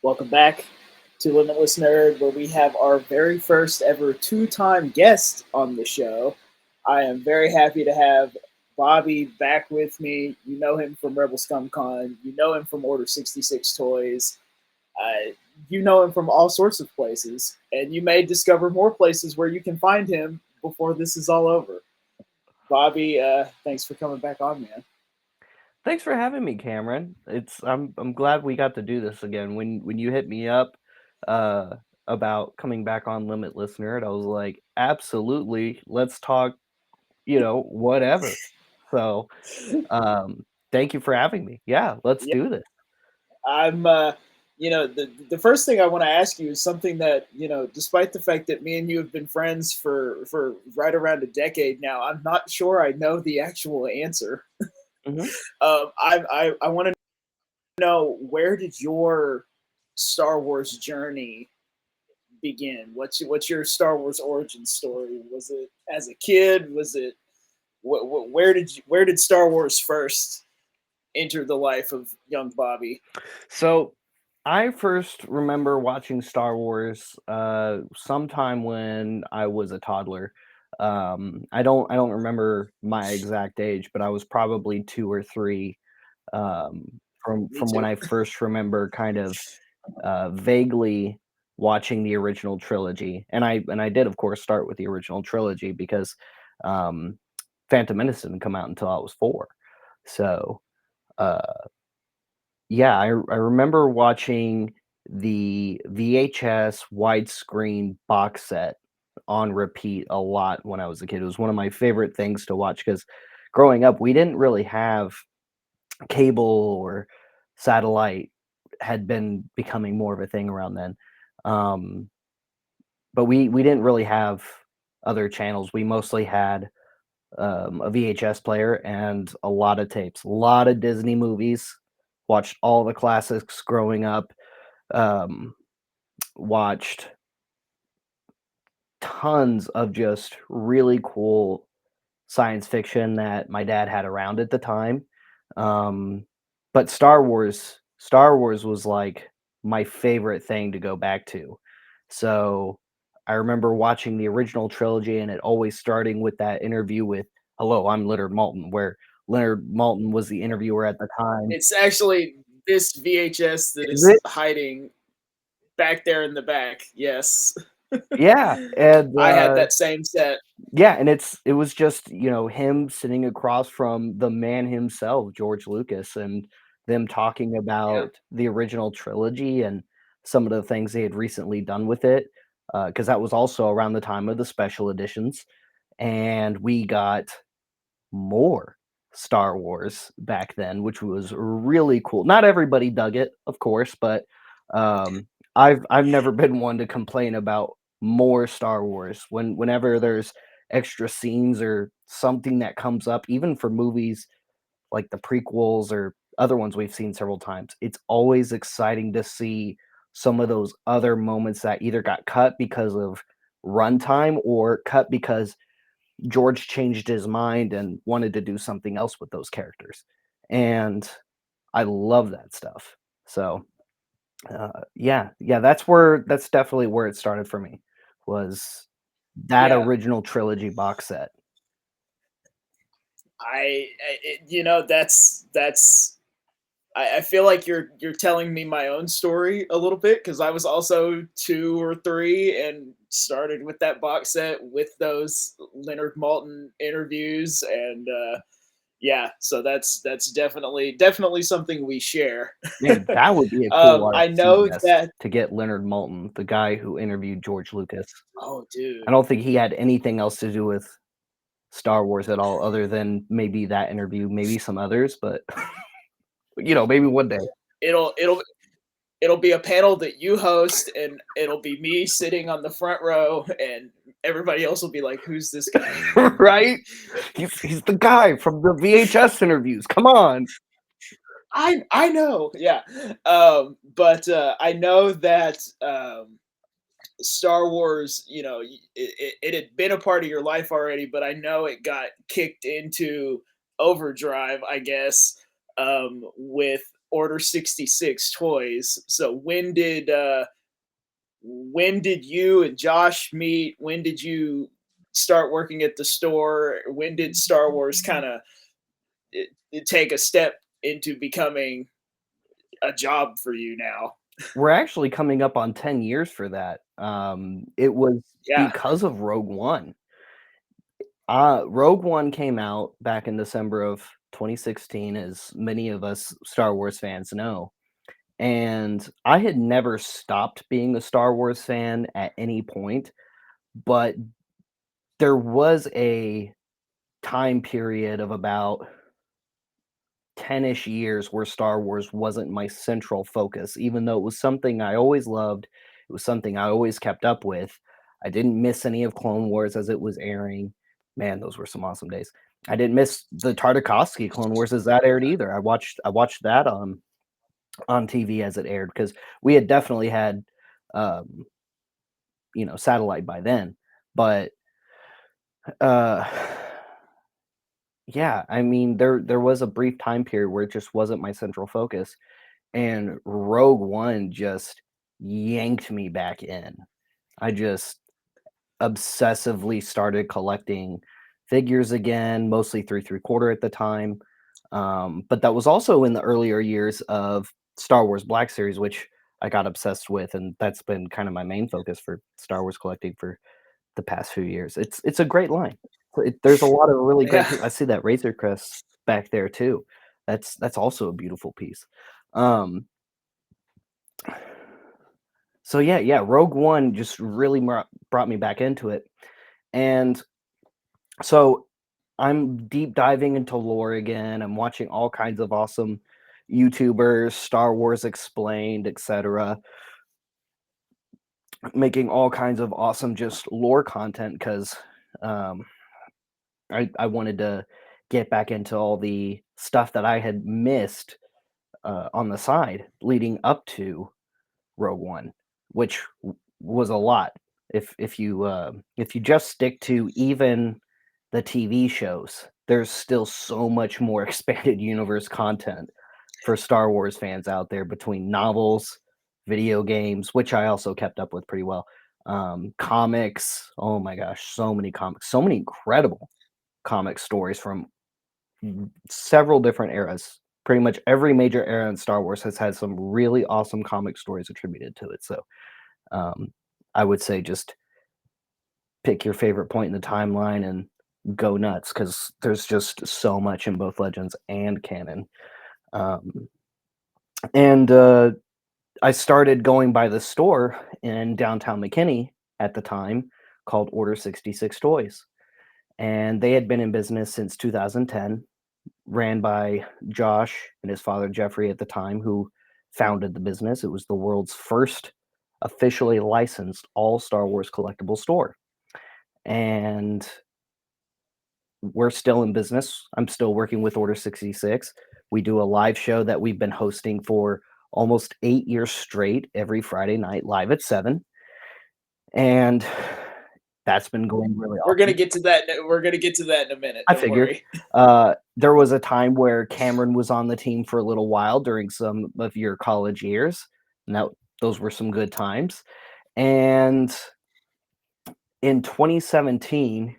Welcome back to Limitless Nerd, where we have our very first ever two-time guest on the show. I am very happy to have Bobby back with me. You know him from Rebel Scum Con. You know him from Order 66 Toys. Uh, you know him from all sorts of places, and you may discover more places where you can find him before this is all over. Bobby, thanks for coming back on, man. Thanks for having me, Cameron. I'm glad we got to do this again. When you hit me up uh about coming back on Limitless Nerd, I was like, absolutely, let's talk, whatever. So, um thank you for having me. Yeah, let's Yeah, do this. I'm, the first thing I want to ask you is something that despite the fact that me and you have been friends for right around a decade now, I'm not sure I know the actual answer. hmm I want to know, where did your Star Wars journey begin? What's your Star Wars origin story? Was it as a kid? Was it where did Star Wars first enter the life of young Bobby? So, I first remember watching Star Wars sometime when I was a toddler. I don't remember my exact age, but I was probably 2 or 3 Me from when too. I first remember kind of vaguely watching the original trilogy, and I did of course start with the original trilogy because um, Phantom Menace didn't come out until I was 4. So uh, yeah, I remember watching the VHS widescreen box set on repeat a lot when I was a kid. It was one of my favorite things to watch because growing up we didn't really have cable or satellite had been becoming more of a thing around then. Um, but we didn't really have other channels. We mostly had a VHS player and a lot of tapes, a lot of Disney movies. Watched all the classics growing up. Um, Watched tons of just really cool science fiction that my dad had around at the time. Um, but Star Wars was like my favorite thing to go back to. So I remember watching the original trilogy and it always starting with that interview with "Hello, I'm Leonard Maltin," where Leonard Maltin was the interviewer at the time. It's actually this VHS that Is is it? hiding back there in the back. Yes. Yeah, and I had that same set. yeah, and it was just, him sitting across from the man himself, George Lucas, and them talking Yeah. about the original trilogy and some of the things they had recently done with it, because that was also around the time of the special editions, and we got more Star Wars back then, which was really cool. Not everybody dug it, of course, but I've never been one to complain about more Star Wars. Whenever there's extra scenes or something that comes up, even for movies like the prequels or other ones we've seen several times, it's always exciting to see some of those other moments that either got cut because of runtime or cut because George changed his mind and wanted to do something else with those characters. And I love that stuff. So, yeah, that's definitely where it started for me, was that Yeah. original trilogy box set. That's I feel like you're telling me my own story a little bit, because I was also 2 or 3 and started with that box set with those Leonard Maltin interviews, and yeah, so that's definitely something we share. Man, that would be a cool I RC know guest that. to get Leonard Maltin, the guy who interviewed George Lucas. Oh, I dude. don't think he had anything else to do with Star Wars at all other than maybe that interview, maybe some others, but maybe one day. It'll it'll it'll be a panel that you host, and it'll be me sitting on the front row, and everybody else will be like, "Who's this guy?" Right? He's the guy from the VHS interviews. Come on. I know, yeah. But I know that Star Wars, it had been a part of your life already, but I know it got kicked into overdrive, I guess, with Order 66 toys. So when did you and Josh meet? When did you start working at the store? When did Star Wars kind of take a step into becoming a job for you now? We're actually coming up on 10 years for that. It was Yeah. because of Rogue One. Rogue One came out back in December of 2016, as many of us Star Wars fans know. And I had never stopped being a Star Wars fan at any point, but there was a time period of about 10-ish years where Star Wars wasn't my central focus, even though it was something I always loved. It was something I always kept up with. I didn't miss any of Clone Wars as it was airing. Man, those were some awesome days. I didn't miss the Tartakovsky Clone Wars as that aired either. I watched that on TV as it aired because we had definitely had um, satellite by then. But uh yeah, I mean there was a brief time period where it just wasn't my central focus. And Rogue One just yanked me back in. I just obsessively started collecting figures again, mostly 3 3/4 at the time. But that was also in the earlier years of Star Wars Black Series, which I got obsessed with, and that's been kind of my main focus for Star Wars collecting for the past few years. It's a great line. There's a lot of really great Yeah. pieces. I see that Razor Crest back there too. That's also a beautiful piece. Um, So yeah, Rogue One just really brought me back into it, and so I'm deep diving into lore again. I'm watching all kinds of awesome YouTubers, Star Wars Explained, etc., making all kinds of awesome just lore content because um, I wanted to get back into all the stuff that I had missed on the side leading up to Rogue One, which was a lot. If you just stick to even the TV shows, there's still so much more expanded universe content for Star Wars fans out there between novels, video games, which I also kept up with pretty well. Comics, oh my gosh, so many comics, so many incredible comic stories from several different eras. Pretty much every major era in Star Wars has had some really awesome comic stories attributed to it. So um, I would say just pick your favorite point in the timeline and go nuts because there's just so much in both Legends and canon. Um, and I started going by the store in downtown McKinney at the time called Order 66 Toys. And they had been in business since 2010, ran by Josh and his father Jeffrey at the time, who founded the business. It was the world's first officially licensed all Star Wars collectible store. And we're still in business. I'm still working with Order 66. We do a live show that we've been hosting for almost 8 years straight every Friday night live at 7. And that's been going really We're gonna awesome. get to that. We're gonna get to that in a minute. I Don't figured. worry. There was a time where Cameron was on the team for a little while during some of your college years. And those were some good times. And in 2017,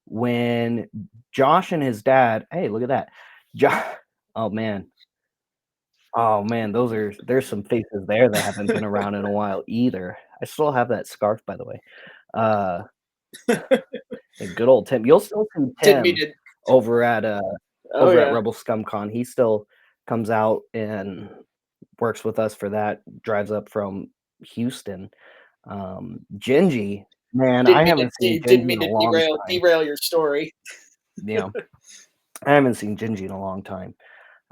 when Josh and his dad, hey, look at that. Jo- oh man. Oh man, there's some faces there that haven't been around in a while either. I still have that scarf, by the way. Uh and good old Tim. You'll still see Didn't mean Tim to. over at uh Oh over at yeah. Rebel Scum Con. He still comes out and works with us for that, drives up from Houston. Gingy, man, I haven't seen Didn't Gingy mean in a to long time. derail your story. You know, I haven't seen Gingy in a long time.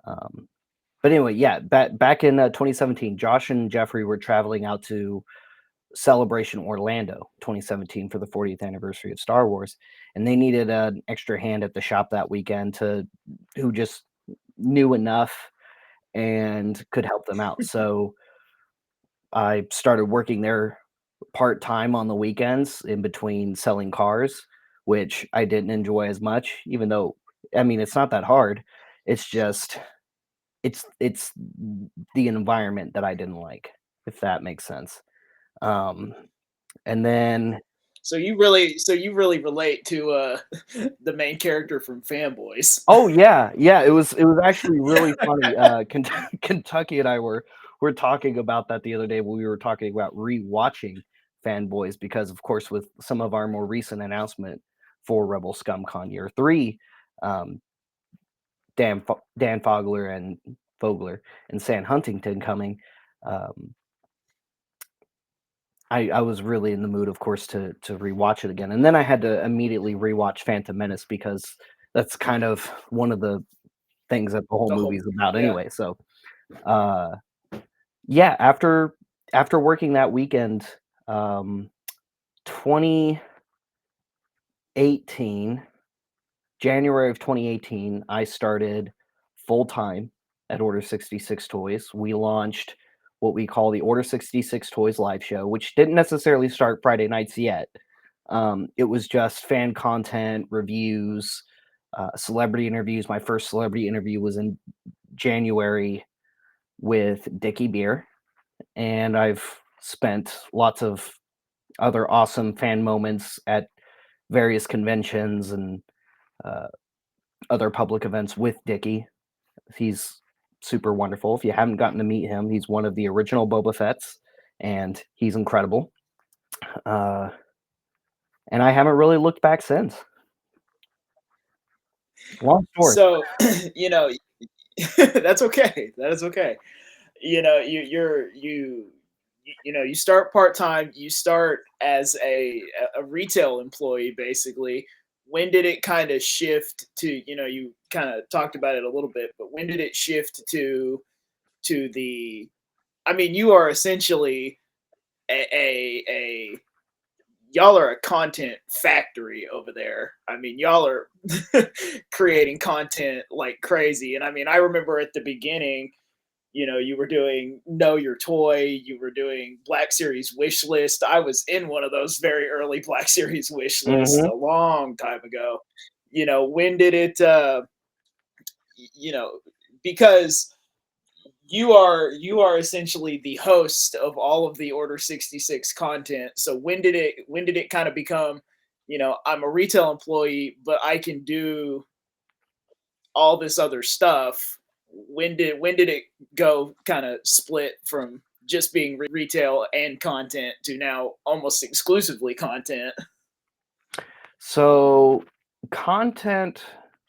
Um, but anyway, yeah, back in 2017, Josh and Jeffrey were traveling out to Celebration Orlando 2017 for the 40th anniversary of Star Wars, and they needed an extra hand at the shop that weekend to who just knew enough and could help them out. So I started working there part time on the weekends in between selling cars, which I didn't enjoy as much, even though I mean it's not that hard. It's just it's the environment that I didn't like, if that makes sense. Um, and then So you really relate to the main character from Fanboys. oh yeah, yeah, it was actually really funny. Kentucky and I were talking about that the other day when we were talking about rewatching Fanboys because, of course, with some of our more recent announcement for Rebel Scum Con Year 3, um, Dan Fogler and Sam Huntington coming, um, I was really in the mood, of course, to rewatch it again, and then I had to immediately rewatch Phantom Menace because that's kind of one of the things that the whole The whole movie's about yeah. anyway. So, uh, yeah, after working that weekend, um, 2018, January of 2018, I started full time at Order 66 Toys. We launched what we call the Order 66 Toys live show, which didn't necessarily start Friday nights yet. It was just fan content, reviews, celebrity interviews. My first celebrity interview was in January with Dickie Beer, and I've spent lots of other awesome fan moments at various conventions and uh, other public events with Dickie. He's super wonderful. If you haven't gotten to meet him, he's one of the original Boba Fett's, and he's incredible. Uh, and I haven't really looked back since. Long story. So you know that's okay. That is okay. You know you know you start part time. You start as a retail employee basically. When did it kind of shift to you kind of talked about it a little bit, but when did it shift to the I mean, you are essentially a y'all are a content factory over there. I mean, y'all are creating content like crazy. And I mean, I remember at the beginning, you were doing Know Your Toy, you were doing Black Series wish list. I was in one of those very early Black Series wish lists Mhm. a long time ago. When did it you know, because you are essentially the host of all of the Order 66 content. So when did it kind of become, I'm a retail employee, but I can do all this other stuff? When did it go kind of split from just being retail and content to now almost exclusively content? So content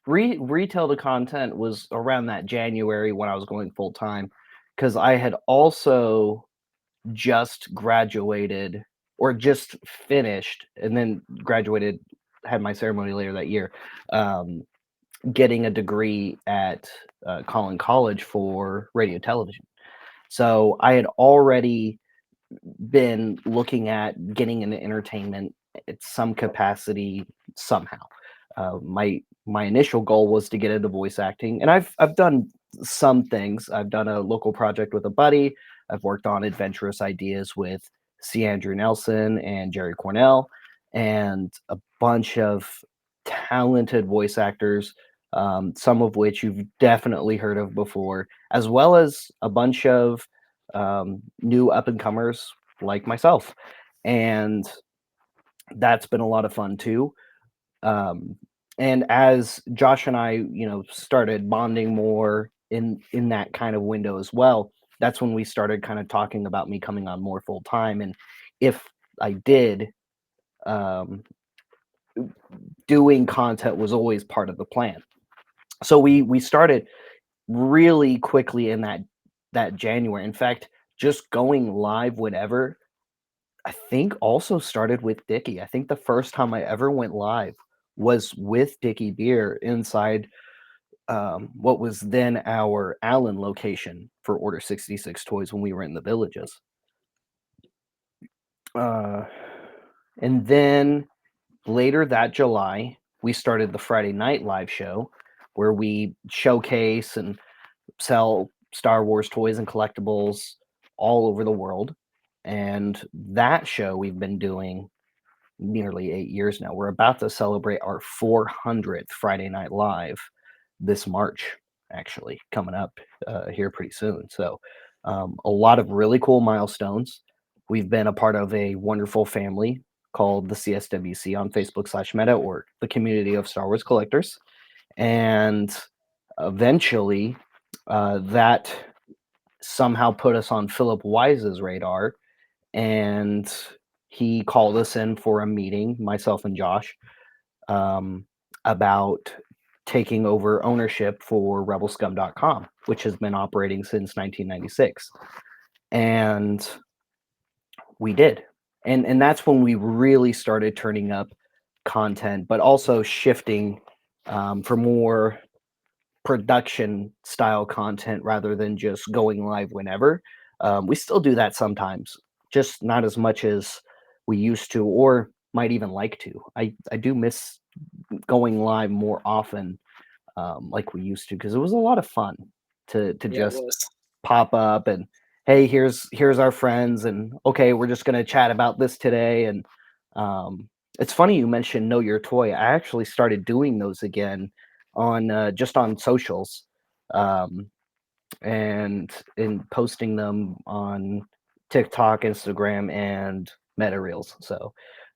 retail to content was around that January when I was going full time because I had also just graduated or just finished and then graduated, had my ceremony later that year, um, getting a degree at Collin College for radio television. So I had already been looking at getting into entertainment at some capacity somehow. My initial goal was to get into voice acting, and I've done some things. I've done a local project with a buddy. I've worked on adventurous ideas with C. Andrew Nelson and Jerry Cornell, and a bunch of talented voice actors, some of which you've definitely heard of before, as well as a bunch of new up and comers like myself. And that's been a lot of fun too. Um, and as Josh and I, started bonding more in that kind of window as well, that's when we started kind of talking about me coming on more full time. And if I did, um, doing content was always part of the plan. So we started really quickly in that January. In fact, just going live whenever I think also started with Dickie. I think the first time I ever went live was with Dickie Beer inside what was then our Allen location for Order 66 Toys when we were in the villages. Uh, and then later that July, we started the Friday night live show where we showcase and sell Star Wars toys and collectibles all over the world. And that show we've been doing nearly 8 years now. We're about to celebrate our 400th Friday Night Live this March. actually coming up here pretty soon. So a lot of really cool milestones. We've been a part of a wonderful family called the CSWC on Facebook/Meta, or the Community of Star Wars Collectors. And eventually, that somehow put us on Philip Wise's radar, and he called us in for a meeting, myself and Josh, um, about taking over ownership for rebelscum.com, which has been operating since 1996. And we did. And that's when we really started turning up content, but also shifting for more production style content rather than just going live whenever. We still do that sometimes, just not as much as we used to, or might even like to. I do miss going live more often, like we used to, because it was a lot of fun to Yeah, it just was. pop up and, hey, here's our friends, and okay, we're just gonna chat about this today. And it's funny you mentioned Know Your Toy. I actually started doing those again on just on socials, um, and in posting them on TikTok, Instagram, and Meta Reels. So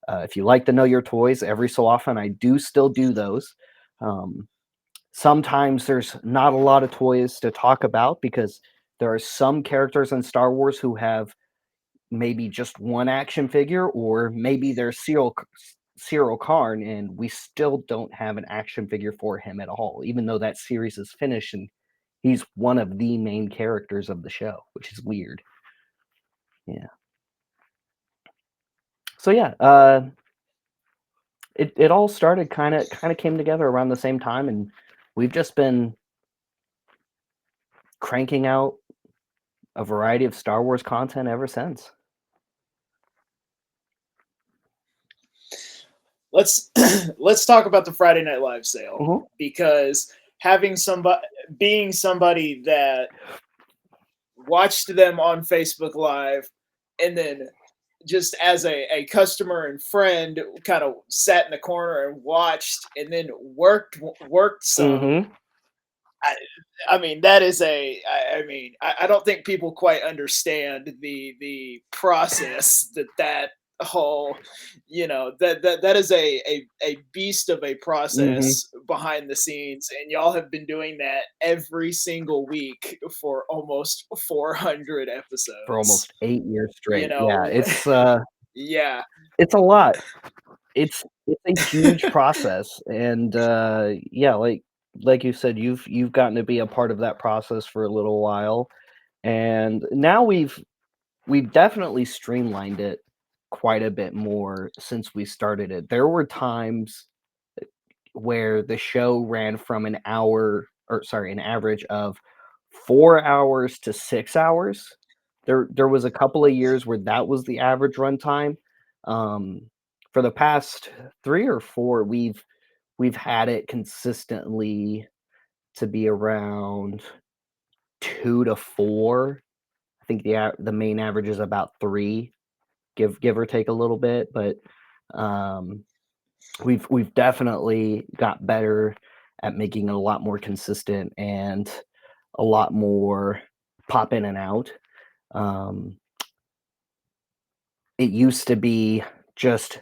if you like to know your toys, every so often I do still do those. Um, Sometimes there's not a lot of toys to talk about because there are some characters in Star Wars who have maybe just one action figure, or maybe there's Cyril Karn, and we still don't have an action figure for him at all, even though that series is finished and he's one of the main characters of the show, which is weird. Yeah. So yeah, it all started kind of came together around the same time, and we've just been cranking out a variety of Star Wars content ever since. Let's let's talk about the Friday Night Live sale, Mhm. because having somebody being somebody that watched them on Facebook Live, and then just as a customer and friend kind of sat in the corner and watched, and then worked some. Mhm. I, I mean, that is I don't think people quite understand the process that whole, that is a beast of a Mhm. process behind the scenes, and y'all have been doing that every single week for almost 400 For episodes. almost 8 years You straight. Yeah, know, yeah, it's a lot. It's a huge process, and, yeah, like you said, you've gotten to be a part of that process for a little while, and now we've definitely streamlined it quite a bit more since we started it. There were times where the show ran from an hour, or sorry, an average of 4 hours to 6 hours. There was a couple of years where that was the average runtime. Um, for the past 3 or 4, we've had it consistently to be around 2 to 4. I think the main average is about 3, give or take a little bit, but, um we've definitely got better at making it a lot more consistent and a lot more pop in and out. Um, it used to be just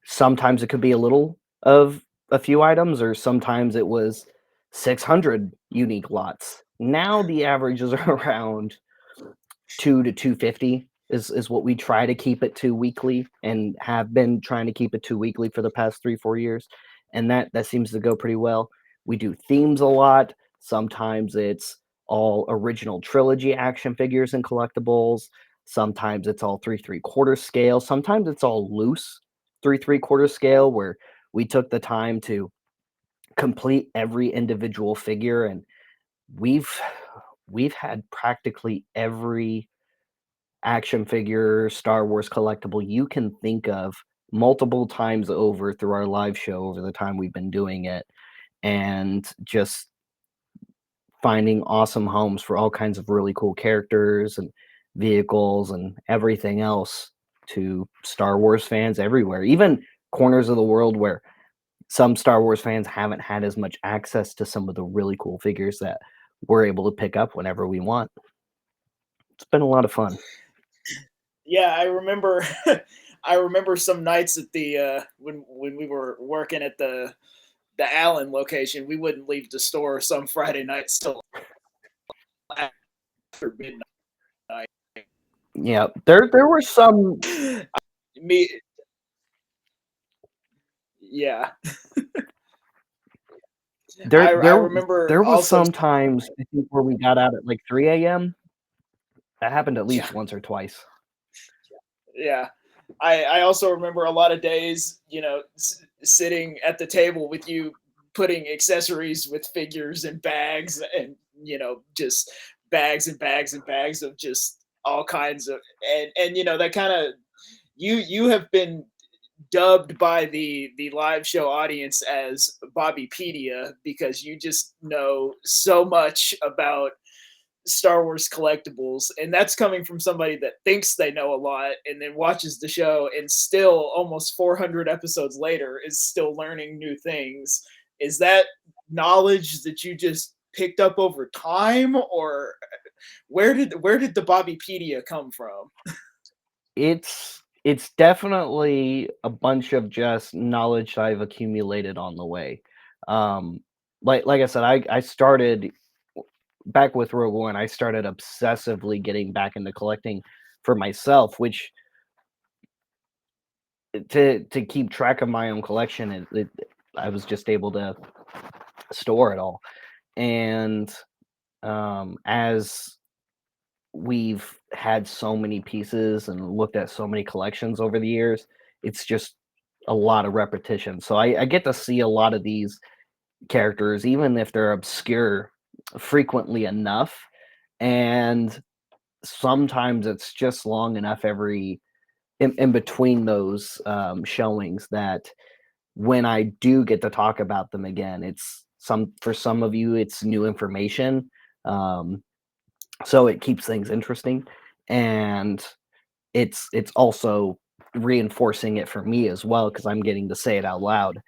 sometimes it could be a little of a few items, or sometimes it was 600 unique lots. Now the averages are around 2 to 250 is what we try to keep it to weekly, and have been trying to keep it to weekly for the past 3, 4 years, and that seems to go pretty well. We do themes a lot. Sometimes it's all original trilogy action figures and collectibles. Sometimes it's all 3/4 scale. Sometimes it's all loose 3/4 scale, where we took the time to complete every individual figure, and we've we've had practically every action figure, Star Wars collectible you can think of multiple times over through our live show over the time we've been doing it, and just finding awesome homes for all kinds of really cool characters and vehicles and everything else to Star Wars fans everywhere, even corners of the world where some Star Wars fans haven't had as much access to some of the really cool figures that we're able to pick up whenever we want. It's been a lot of fun. Yeah, I remember. I remember some nights at the when we were working at the Allen location, we wouldn't leave the store some Friday nights till after midnight. Yeah, there were some Me, yeah. there I there remember there was also. some times I think where we got out at like 3 a.m. That happened at Yeah, least once or twice. yeah. I also remember a lot of days, sitting at the table with you, putting accessories with figures and bags, and just bags and bags and bags of just all kinds of, and that kind of, you have been dubbed by the live show audience as Bobbypedia, because you just know so much about Star Wars collectibles, and that's coming from somebody that thinks they know a lot and then watches the show and still almost 400 episodes later is still learning new things. Is that knowledge that you just picked up over time, or where did the Bobbypedia come from? It's definitely a bunch of just knowledge I've accumulated on the way. Um, like I said, I started back with Rogue One. I started obsessively getting back into collecting for myself, which to keep track of my own collection, I was just able to store it all. And as we've had so many pieces and looked at so many collections over the years, it's just a lot of repetition. So I get to see a lot of these characters, even if they're obscure, frequently enough. And sometimes it's just long enough in between those showings that when I do get to talk about them again, it's some for some of you, it's new information. Um, so it keeps things interesting. And it's also reinforcing it for me as well because I'm getting to say it out loud.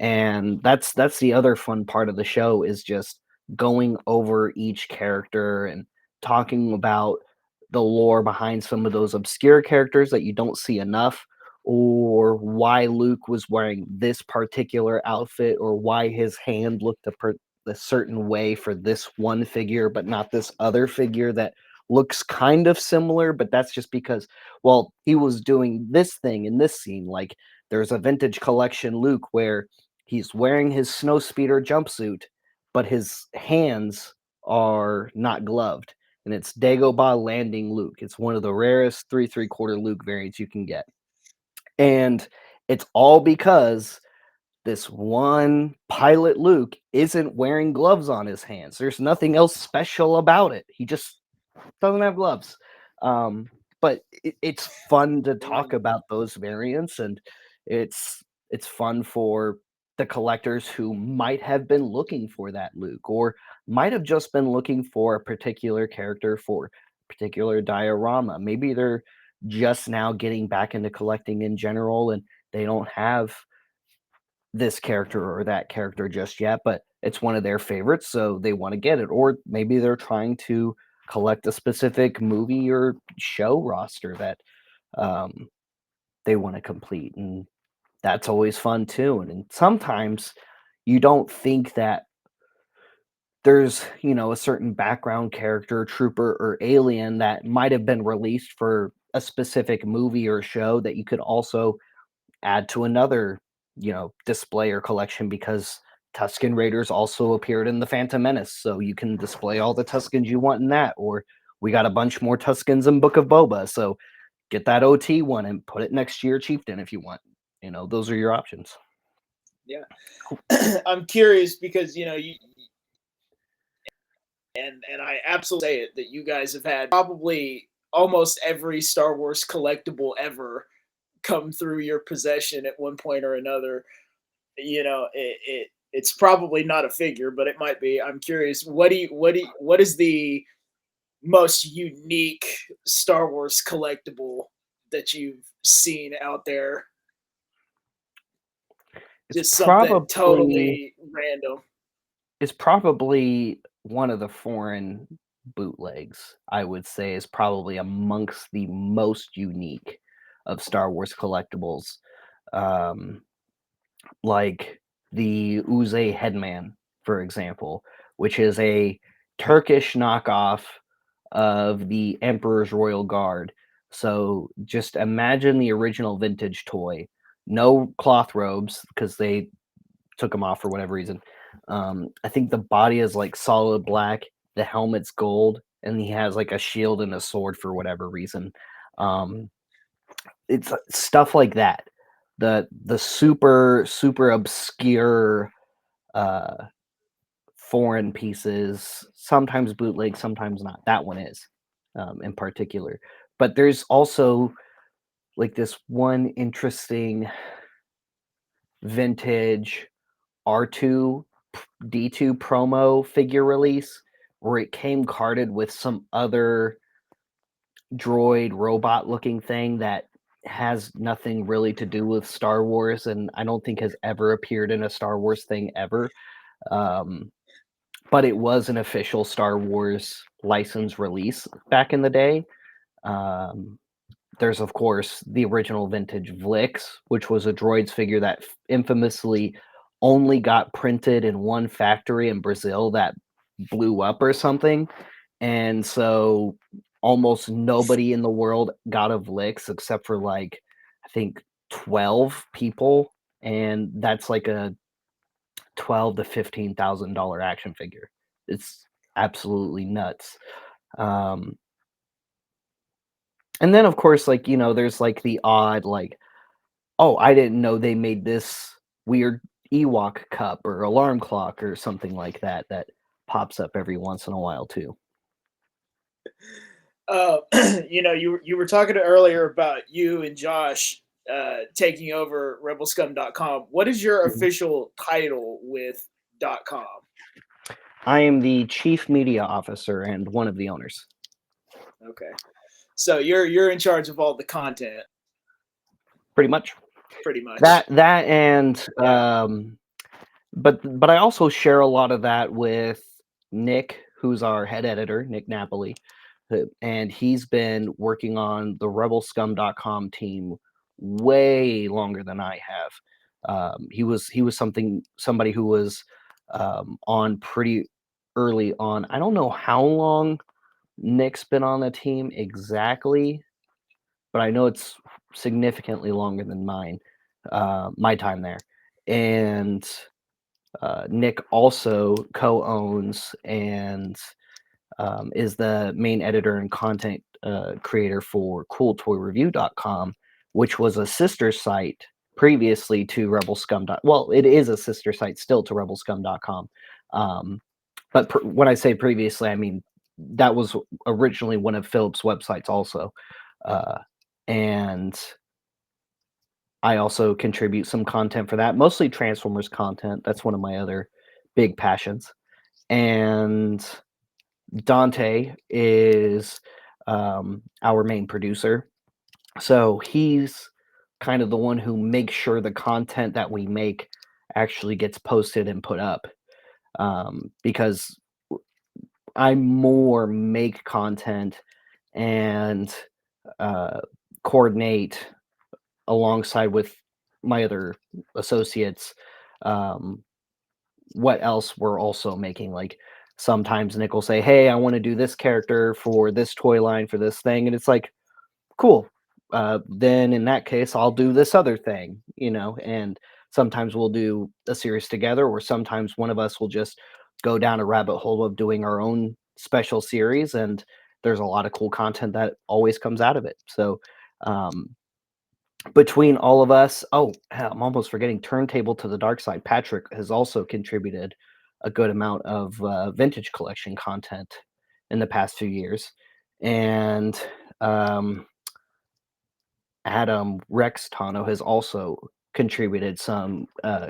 And that's the other fun part of the show is just going over each character and talking about the lore behind some of those obscure characters that you don't see enough, or why Luke was wearing this particular outfit, or why his hand looked a certain way for this one figure but not this other figure that looks kind of similar, but that's just because, well, he was doing this thing in this scene. Like there's a vintage collection Luke where he's wearing his snowspeeder jumpsuit, but his hands are not gloved. And it's Dagobah landing Luke. It's one of the rarest 3/3 Luke variants you can get. And it's all because this one pilot Luke isn't wearing gloves on his hands. There's nothing else special about it. He just doesn't have gloves. Um, but it's fun to talk about those variants, and it's fun for the collectors who might have been looking for that Luke, or might have just been looking for a particular character for a particular diorama. Maybe they're just now getting back into collecting in general, and they don't have this character or that character just yet, but it's one of their favorites, so they want to get it. Or maybe they're trying to collect a specific movie or show roster that um, they want to complete, and that's always fun too. And sometimes you don't think that there's a certain background character, trooper, or alien that might have been released for a specific movie or show that you could also add to another, display or collection because Tusken Raiders also appeared in the Phantom Menace, so you can display all the Tuskens you want in that. Or we got a bunch more Tuskens in Book of Boba, so get that OT one and put it next to your Chieftain if you want. Those are your options. Yeah. I'm curious because and I absolutely say it that you guys have had probably almost every Star Wars collectible ever come through your possession at one point or another. It's probably not a figure, but it might be. I'm curious. What is the most unique Star Wars collectible that you've seen out there? It's Just something probably totally random. it's probably one of the foreign bootlegs, I would say, is probably amongst the most unique of Star Wars collectibles. Um, like the Uze Headman, for example, which is a Turkish knockoff of the Emperor's Royal Guard. So just imagine the original vintage toy. No cloth robes because they took them off for whatever reason. I think the body is like solid black, the helmet's gold, and he has like a shield and a sword for whatever reason. Um, it's stuff like that. The super obscure uh foreign pieces, sometimes bootleg, sometimes not. That one is in particular. But there's also like this one interesting vintage R2 D2 promo figure release where it came carded with some other droid robot looking thing that has nothing really to do with Star Wars and I don't think has ever appeared in a Star Wars thing ever. Um, but it was an official Star Wars license release back in the day. Um, there's of course the original vintage Vlix, which was a droids figure that infamously only got printed in one factory in Brazil that blew up or something. And so almost nobody in the world got a Vlix except for like I think 12 people. And that's like a 12 to $15,000 action figure. It's absolutely nuts. Um, and then of course, like, there's like the odd, like, oh, I didn't know they made this weird Ewok cup or alarm clock or something like that that pops up every once in a while too. Uh, you were talking earlier about you and Josh taking over rebelscum.com. What is your Mhm. official title with .com? I am the chief media officer and one of the owners. Okay. So you're in charge of all the content, Pretty much. pretty much. That and Yeah. but I also share a lot of that with Nick, who's our head editor, Nick Napoli, and he's been working on the rebelscum.com team way longer than I have. He was somebody who was on pretty early on. I don't know how long Nick's been on the team exactly, but I know it's significantly longer than my time there. And Nick also co-owns and is the main editor and content creator for CoolToyReview.com, which was a sister site previously to Rebel Scum. Well, it is a sister site still to RebelScum.com. But when I say previously, I mean that was originally one of Philip's websites also. Uh, and I also contribute some content for that, mostly Transformers content. That's one of my other big passions. And Dante is our main producer. So he's kind of the one who makes sure the content that we make actually gets posted and put up. Because I more make content and uh, coordinate alongside with my other associates um, what else we're also making. Like sometimes Nick will say, "Hey, I want to do this character for this toy line for this thing," and it's like, "Cool." Then in that case, I'll do this other thing, And sometimes we'll do a series together, or sometimes one of us will just go down a rabbit hole of doing our own special series, and there's a lot of cool content that always comes out of it. So um, between all of us, oh, hell, I'm almost forgetting Turntable to the Dark Side. Patrick has also contributed a good amount of vintage collection content in the past few years. And um, Adam Rex Tano has also contributed some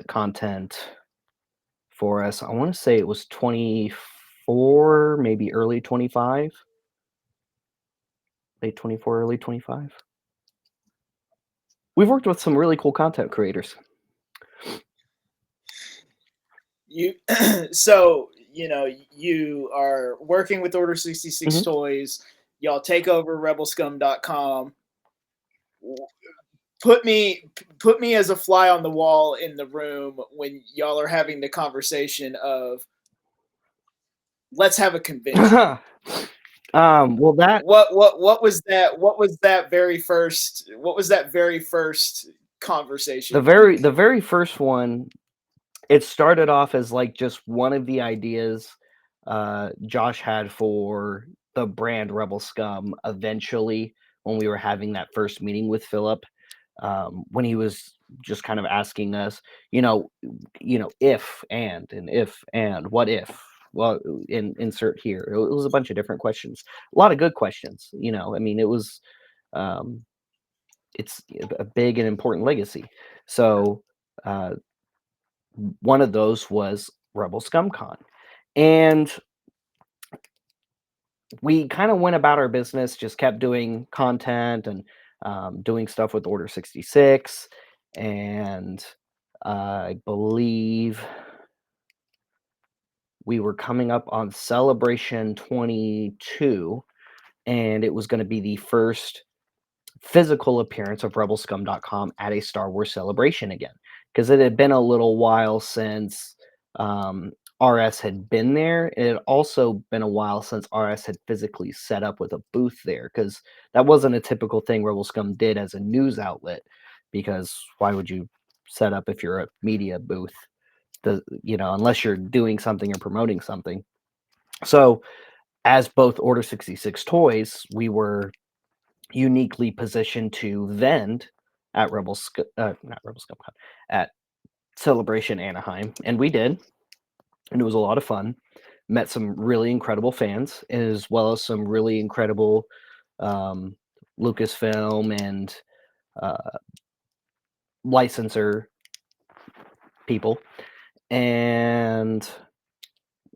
content for us. I want to say it was 24, maybe early 25, late 24, early 25. We've worked with some really cool content creators. You so you are working with Order 66 Mhm. Toys. Y'all take over rebelscum.com. Put me as a fly on the wall in the room when y'all are having the conversation of let's have a convention. Well, that What was that? What was that very first conversation like? the very first one, it started off as like just one of the ideas Josh had for the brand Rebel Scum. Eventually, when we were having that first meeting with Philip, when he was just kind of asking us, if and what if. Well, insert here. It was a bunch of different questions, a lot of good questions. I mean, it was um, it's a big and important legacy. So uh, one of those was Rebel Scum Con. And we kind of went about our business, just kept doing content and doing stuff with Order 66. And I believe we were coming up on Celebration 22, and it was going to be the first physical appearance of rebelscum.com at a Star Wars celebration again, because it had been a little while since RS had been there. It had also been a while since RS had physically set up with a booth there, because that wasn't a typical thing Rebel Scum did as a news outlet, because why would you set up if you're a media booth, unless you're doing something or promoting something. So as both Order 66 Toys, we were uniquely positioned to vend at not Rebel Scum Con, at Celebration Anaheim, and we did, and it was a lot of fun. Met some really incredible fans, as well as some really incredible um, Lucasfilm and uh, licensor people, and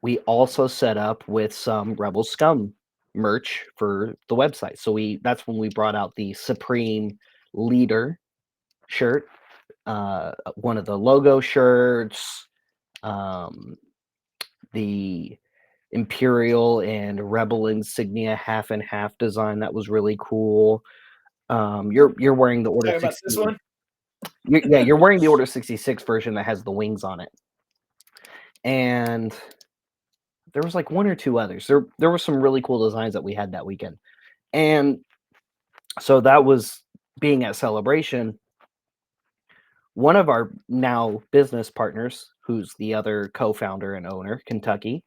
we also set up with some Rebel Scum merch for the website. So that's when we brought out the Supreme Leader shirt, one of the logo shirts, the Imperial and Rebel insignia half and half design that was really cool. You're wearing the Order Talking about this 60. one. You're wearing the Order 66 version that has the wings on it, and there was like one or two others. There were some really cool designs that we had that weekend, and so that was being at Celebration. One of our now business partners, who's the other co-founder and owner, Kentucky,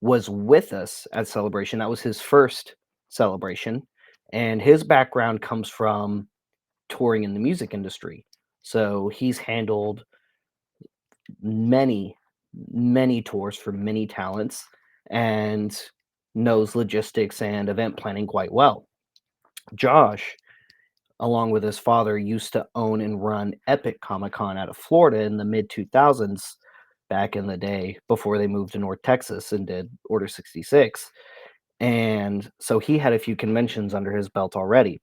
was with us at Celebration. That was his first Celebration, and his background comes from touring in the music industry. So he's handled many, many tours for many talents and knows logistics and event planning quite well. Josh, along with his father, used to own and run Epic Comic Con out of Florida in the mid 2000s, back in the day before they moved to North Texas and did Order 66. And so he had a few conventions under his belt already.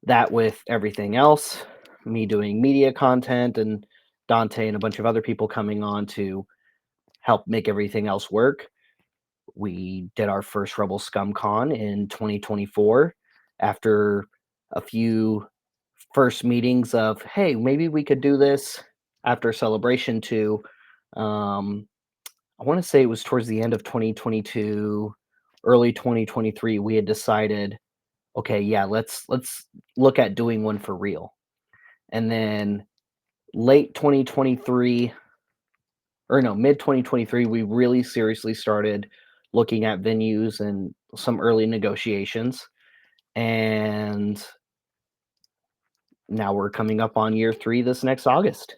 That, with everything else, me doing media content and Dante and a bunch of other people coming on to help make everything else work, we did our first Rebel Scum Con in 2024 after a few first meetings of, hey, maybe we could do this after Celebration to, I want to say it was towards the end of 2022, early 2023, we had decided, okay, yeah, let's look at doing one for real. And then late 2023, or no, mid 2023, we really seriously started looking at venues and some early negotiations. And now we're coming up on year 3 this next August.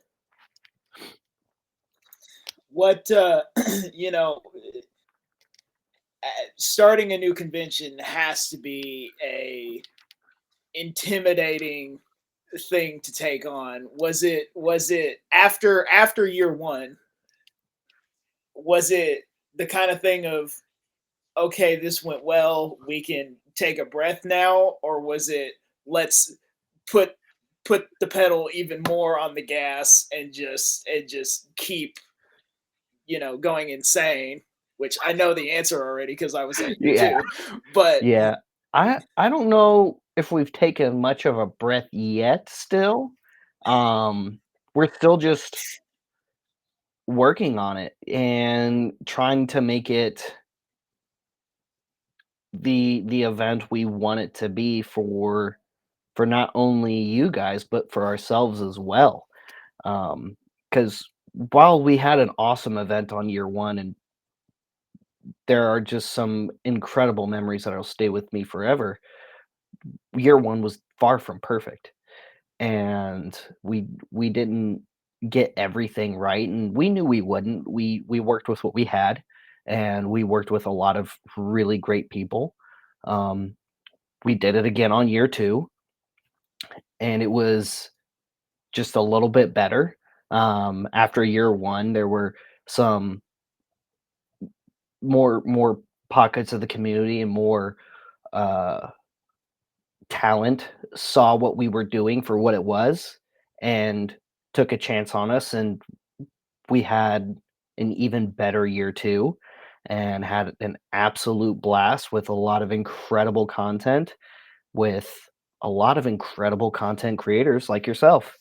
What you know, starting a new convention has to be a intimidating thing to take on. Was it after year one? Was it the kind of thing of, okay, this went well, we can take a breath now, or was it, let's put the pedal even more on the gas and just keep going insane, which I know the answer already because I was at year Yeah, two. But yeah. I don't know if we've taken much of a breath yet still. Um, we're still just working on it and trying to make it the event we want it to be for not only you guys, but for ourselves as well. Because while we had an awesome event on year one, and there are just some incredible memories that'll stay with me forever, year one was far from perfect, and we didn't get everything right, and we knew we wouldn't. We worked with what we had, and we worked with a lot of really great people. Um, we did it again on year two, and it was just a little bit better. After year one, there were some more pockets of the community and more uh, talent saw what we were doing for what it was and took a chance on us, and we had an even better year two and had an absolute blast with a lot of incredible content with a lot of incredible content creators like yourself.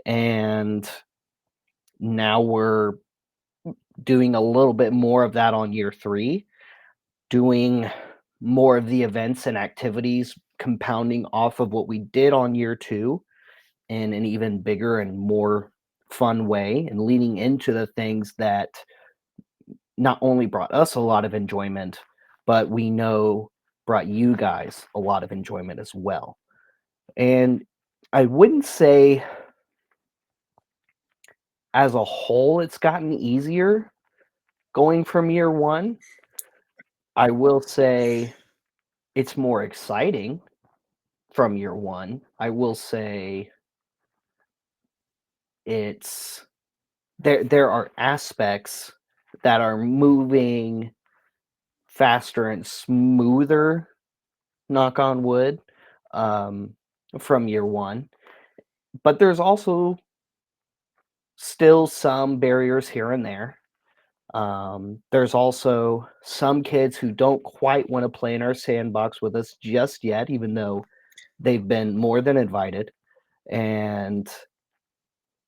And now we're doing a little bit more of that on year three, doing more of the events and activities compounding off of what we did on year two in an even bigger and more fun way, and leaning into the things that not only brought us a lot of enjoyment, but we know brought you guys a lot of enjoyment as well. And I wouldn't say as a whole it's gotten easier going from year one. I will say it's more exciting from year one. I will say it's there are aspects that are moving faster and smoother, knock on wood, um, from year one. But there's also still some barriers here and there. There's also some kids who don't quite want to play in our sandbox with us just yet, even though they've been more than invited, and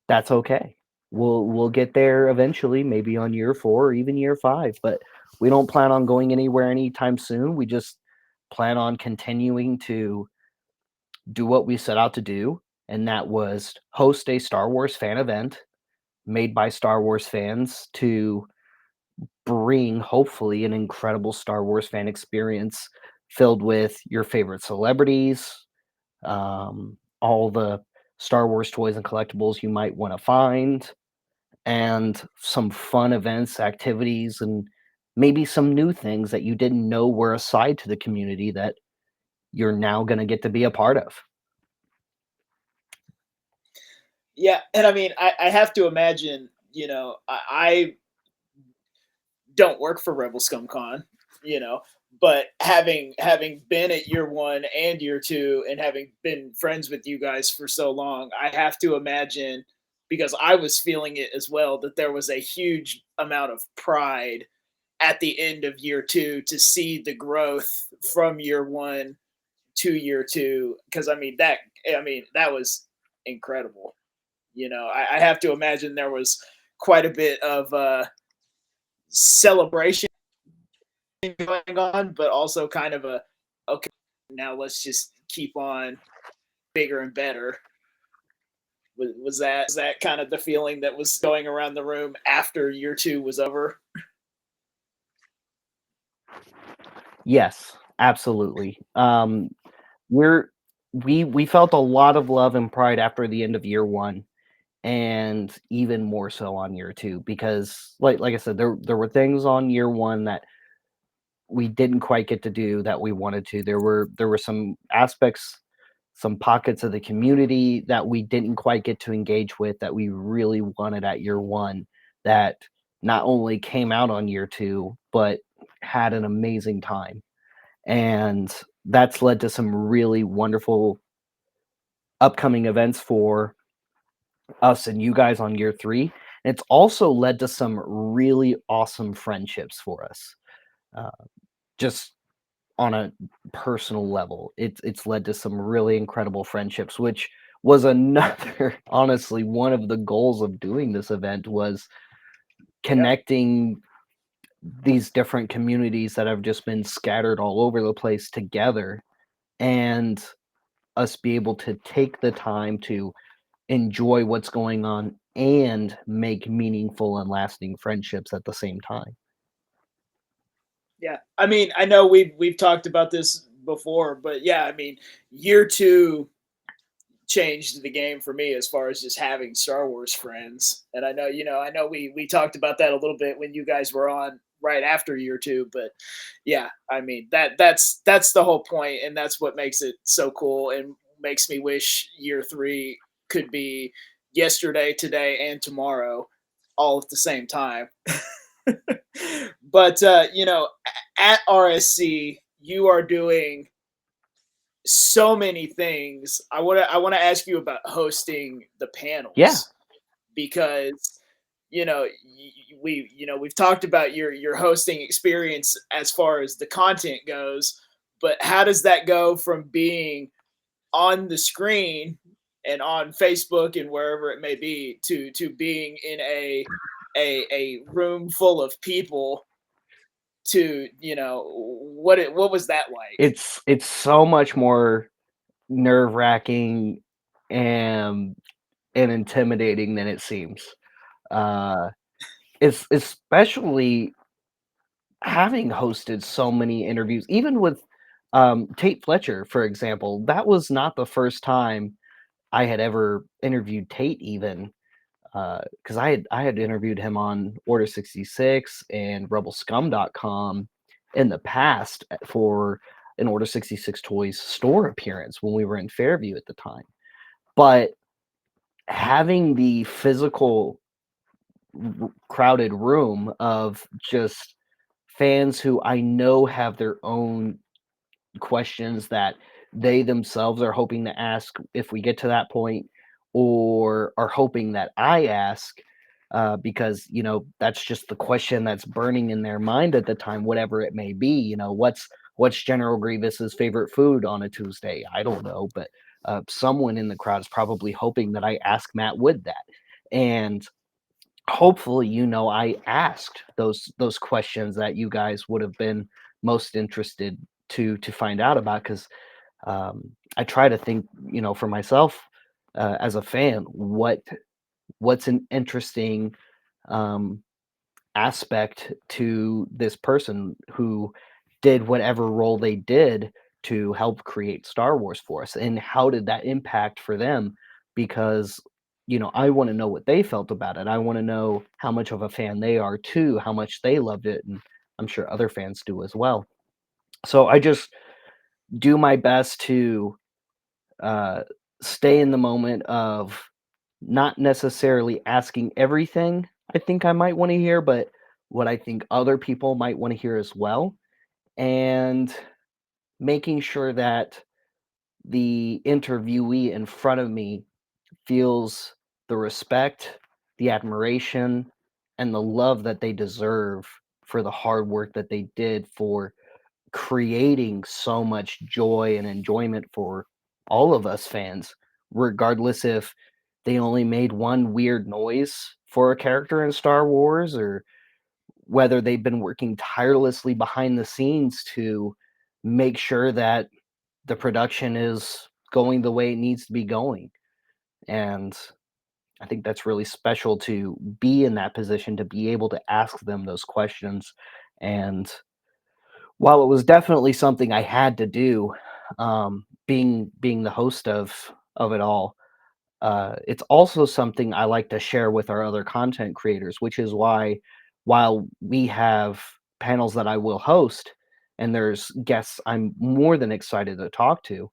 that's okay. We'll get there eventually, maybe on year four or even year five. But we don't plan on going anywhere anytime soon. We just plan on continuing to do what we set out to do, and that was host a Star Wars fan event made by Star Wars fans to bring hopefully an incredible Star Wars fan experience filled with your favorite celebrities, all the Star Wars toys and collectibles you might want to find, and some fun events, activities, and maybe some new things that you didn't know were a side to the community that you're now going to get to be a part of. yeah, and I mean, I have to imagine, I don't work for Rebel Scum Con, you know, but having been at year one and year two, and having been friends with you guys for so long, I have to imagine, because I was feeling it as well, that there was a huge amount of pride at the end of year two to see the growth from year one to year two. Because that was incredible. I have to imagine there was quite a bit of celebration going on, but also kind of a, okay, now let's just keep on bigger and better. Was that kind of the feeling that was going around the room after year two was over? Yes, absolutely. We're we felt a lot of love and pride after the end of year one, and even more so on year two, because like I said, there were things on year one that we didn't quite get to do that we wanted to. There were some aspects, some pockets of the community that we didn't quite get to engage with that we really wanted at year one, that not only came out on year two, but had an amazing time. And that's led to some really wonderful upcoming events for us and you guys on year three. It's also led to some really awesome friendships for us. Uh, just on a personal level, it's led to some really incredible friendships, which was another honestly, one of the goals of doing this event was Yeah. connecting these different communities that have just been scattered all over the place together, and us be able to take the time to enjoy what's going on and make meaningful and lasting friendships at the same time. Yeah. I mean, I know we've talked about this before, but yeah, I mean, year two changed the game for me as far as just having Star Wars friends. And I know, I know we talked about that a little bit when you guys were on right after year two, but yeah, I mean that's the whole point, and that's what makes it so cool and makes me wish year three could be yesterday, today, and tomorrow all at the same time. But at RSC, you are doing so many things. I want to ask you about hosting the Yeah, panels because we've talked about your hosting experience as far as the content goes, but how does that go from being on the screen and on Facebook and wherever it may be to being in a room full of people to what was that like? it's so much more nerve-wracking and intimidating than it seems. Uh, it's especially having hosted so many interviews, even with, Tate Fletcher, for example, that was not the first time I had ever interviewed Tate even, because I had interviewed him on Order 66 and rebelscum.com in the past, for an Order 66 Toys store appearance when we were in Fairview at the time. But having the physical crowded room of just fans who I know have their own questions that they themselves are hoping to ask if we get to that point, or are hoping that I ask, because that's just the question that's burning in their mind at the time, whatever it may be. What's General Grievous's favorite food on a Tuesday? I don't know, but someone in the crowd is probably hoping that I ask Matt Wood that, and hopefully, I asked those questions that you guys would have been most interested to find out about, because I try to think, for myself, as a fan, what's an interesting um, aspect to this person who did whatever role they did to help create Star Wars for us, and how did that impact for them? Because I want to know what they felt about it. I want to know how much of a fan they are too, how much they loved it, and I'm sure other fans do as well. So I just do my best to uh, stay in the moment of not necessarily asking everything I think I might want to hear, but what I think other people might want to hear as well, and making sure that the interviewee in front of me feels the respect, the admiration, and the love that they deserve for the hard work that they did for creating so much joy and enjoyment for all of us fans, regardless if they only made one weird noise for a character in Star Wars, or whether they've been working tirelessly behind the scenes to make sure that the production is going the way it needs to be going. And I think that's really special to be in that position, to be able to ask them those questions. And while it was definitely something I had to do, being the host of it all, it's also something I like to share with our other content creators, which is why, while we have panels that I will host, and there's guests I'm more than excited to talk to,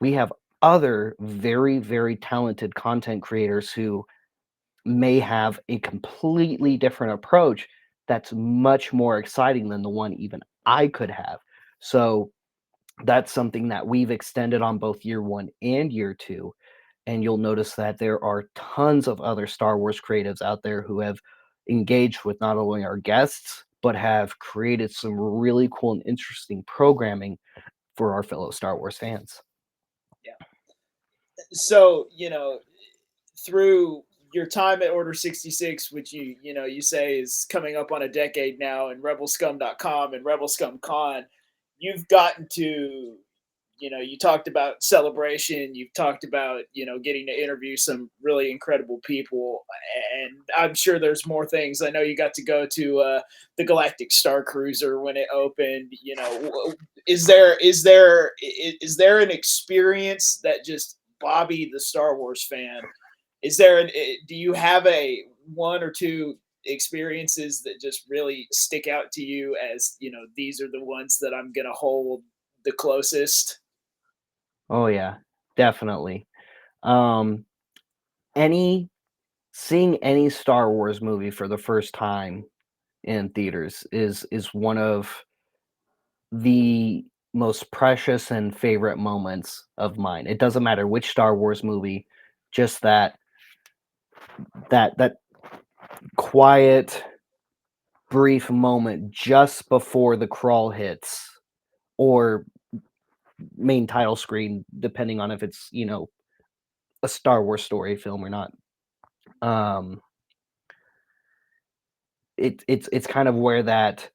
we have other very, very talented content creators who may have a completely different approach that's much more exciting than the one even I could have. So that's something that we've extended on both year one and year two, and you'll notice that there are tons of other Star Wars creatives out there who have engaged with not only our guests, but have created some really cool and interesting programming for our fellow Star Wars fans. Yeah. So, through your time at Order 66, which you say is coming up on a decade now, and rebelscum.com and Rebel Scum Con, you've gotten to, you talked about celebration, you've talked about, getting to interview some really incredible people, and I'm sure there's more things. I know you got to go to the Galactic Star Cruiser when it opened. Is there an experience that just Bobby, the Star Wars fan, do you have a one or two experiences that just really stick out to you as, these are the ones that I'm gonna hold the closest? Oh yeah, definitely. Um, any Seeing any Star Wars movie for the first time in theaters is one of the most precious and favorite moments of mine. It doesn't matter which Star Wars movie, just that quiet, brief moment just before the crawl hits or main title screen, depending on if it's, a Star Wars story film or not. Um, it's kind of where that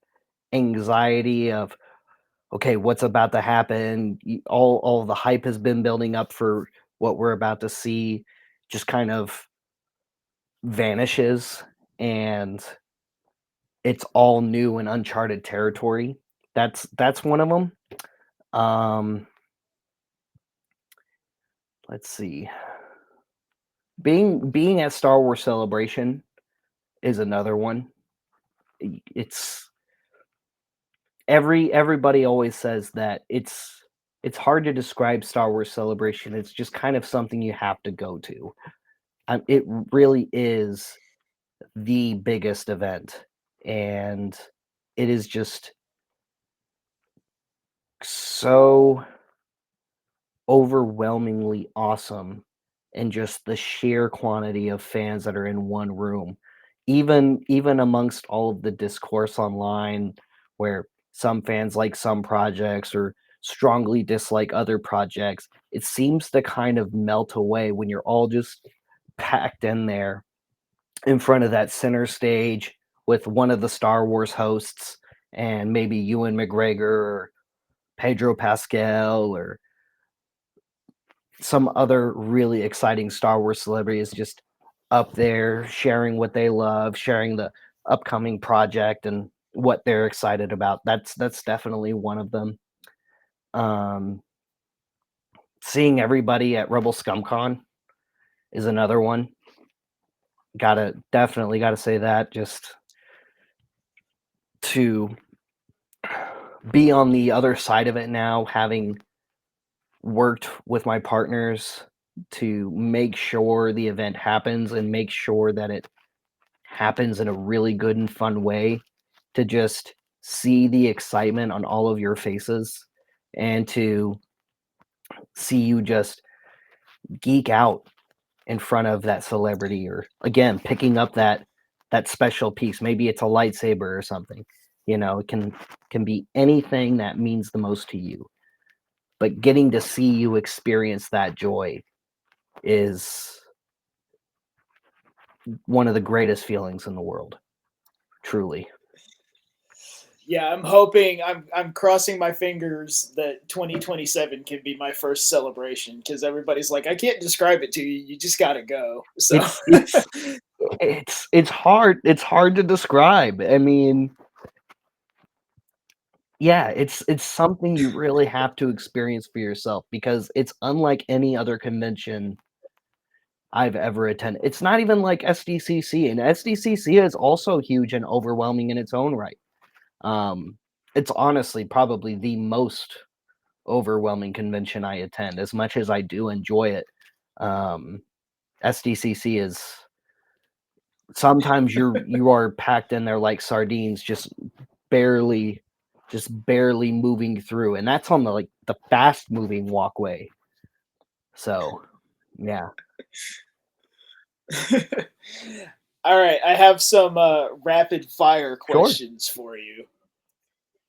anxiety of, okay, what's about to happen? All the hype has been building up for what we're about to see, just kind of vanishes, and it's all new and uncharted territory. That's one of them. Um, let's see. Being at Star Wars Celebration is another one. It's everybody always says that it's hard to describe Star Wars Celebration. It's just kind of something you have to go to. It really is the biggest event, and it is just so overwhelmingly awesome, and just the sheer quantity of fans that are in one room, even amongst all of the discourse online, where some fans like some projects or strongly dislike other projects, it seems to kind of melt away when you're all just packed in there in front of that center stage with one of the Star Wars hosts and maybe Ewan McGregor or Pedro Pascal or some other really exciting Star Wars celebrities just up there sharing what they love, sharing the upcoming project and what they're excited about. That's definitely one of them. Um, Seeing everybody at Rebel Scum Con is another one. Definitely gotta say that, just to be on the other side of it now, having worked with my partners to make sure the event happens and make sure that it happens in a really good and fun way, to just see the excitement on all of your faces and to see you just geek out in front of that celebrity, or again picking up that special piece. Maybe it's a lightsaber or something. It can be anything that means the most to you, but getting to see you experience that joy is one of the greatest feelings in the world, truly. Yeah, I'm crossing my fingers that 2027 can be my first celebration, because everybody's like, I can't describe it to you. You just got to go. So It's hard to describe. I mean, yeah, it's something you really have to experience for yourself, because it's unlike any other convention I've ever attended. It's not even like SDCC, and SDCC is also huge and overwhelming in its own right. Um, it's honestly probably the most overwhelming convention I attend, as much as I do enjoy it. Um, SDCC is sometimes you are packed in there like sardines, barely barely moving through, and that's on the fast moving walkway. So Yeah, All right, I have some rapid fire sure. questions for you.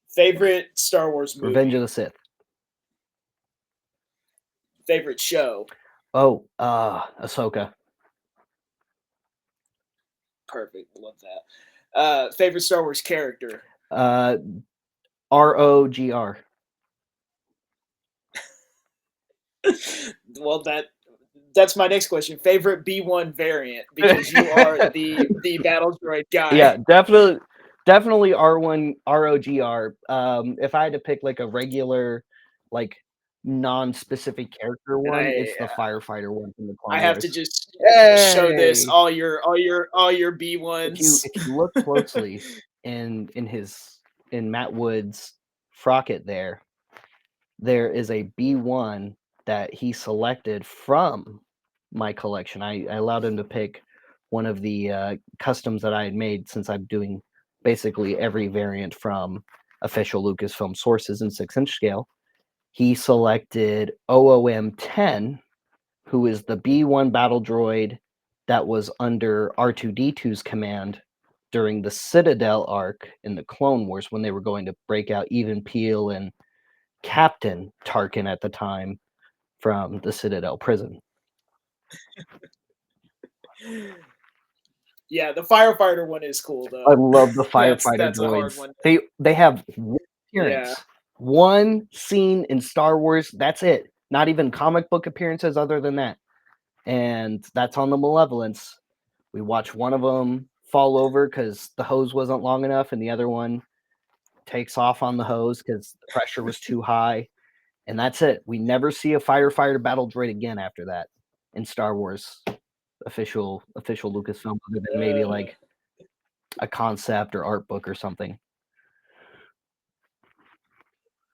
Favorite Star Wars Revenge of movie? the Sith. Favorite show? Oh, Ahsoka. Perfect, love that. Favorite Star Wars character? Uh, ROGR. Well, that's my next question. Favorite B1 variant because you are the battle droid Yeah, guy. definitely R1 ROGR. If I had to pick like a regular, like non-specific character And one, it's the firefighter one from the I Clone have to Wars. just show this Hey! all your B If you ones. if you look closely in Matt Wood's Frocket there is a B1 that he selected from my collection. I allowed him to pick one of the customs that I had made since I'm doing basically every variant from official Lucasfilm sources in 6-inch scale. He selected OOM-10, who is the B1 battle droid that was under R2-D2's command during the Citadel arc in the Clone Wars when they were going to break out Even Peel and Captain Tarkin at the time from the Citadel prison. Yeah, the firefighter one is cool I though. love the that's firefighter that's a hard droids. one. They have one Yeah. appearance, one scene in Star Wars. That's it. Not even comic book appearances other than that. And that's on the Malevolence. We watch one of them fall over because the hose wasn't long enough, and the other one takes off on the hose because the pressure was too high. And that's it. We never see a firefighter battle droid again after that in Star Wars official Lucasfilm, other than maybe Uh, like a concept or art book or something.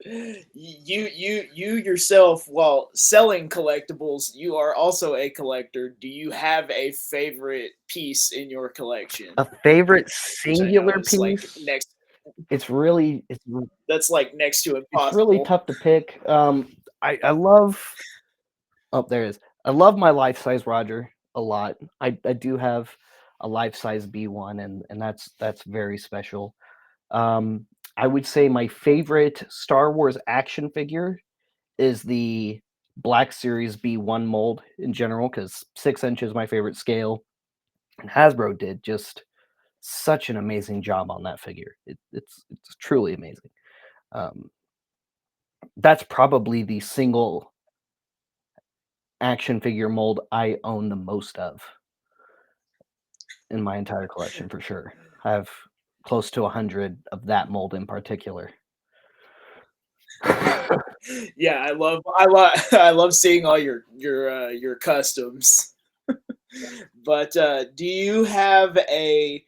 you yourself, while selling collectibles, you are also a collector. Do you have a favorite piece in your collection? A favorite Which I know singular is like piece, next. it's really That's like next to it's really impossible. tough to pick. I love oh, there it is. I love my life-size Roger a lot. I do have a life-size B1, and that's very special. Um, I would say my favorite Star Wars action figure is the Black Series B1 mold in general, because 6 inch is my favorite scale. And Hasbro did just such an amazing job on that figure. It's truly amazing. Um, that's probably the single action figure mold I own the most of in my entire collection for sure. I have close to 100 of that mold in particular. Yeah, I love I love seeing all your customs. But do you have a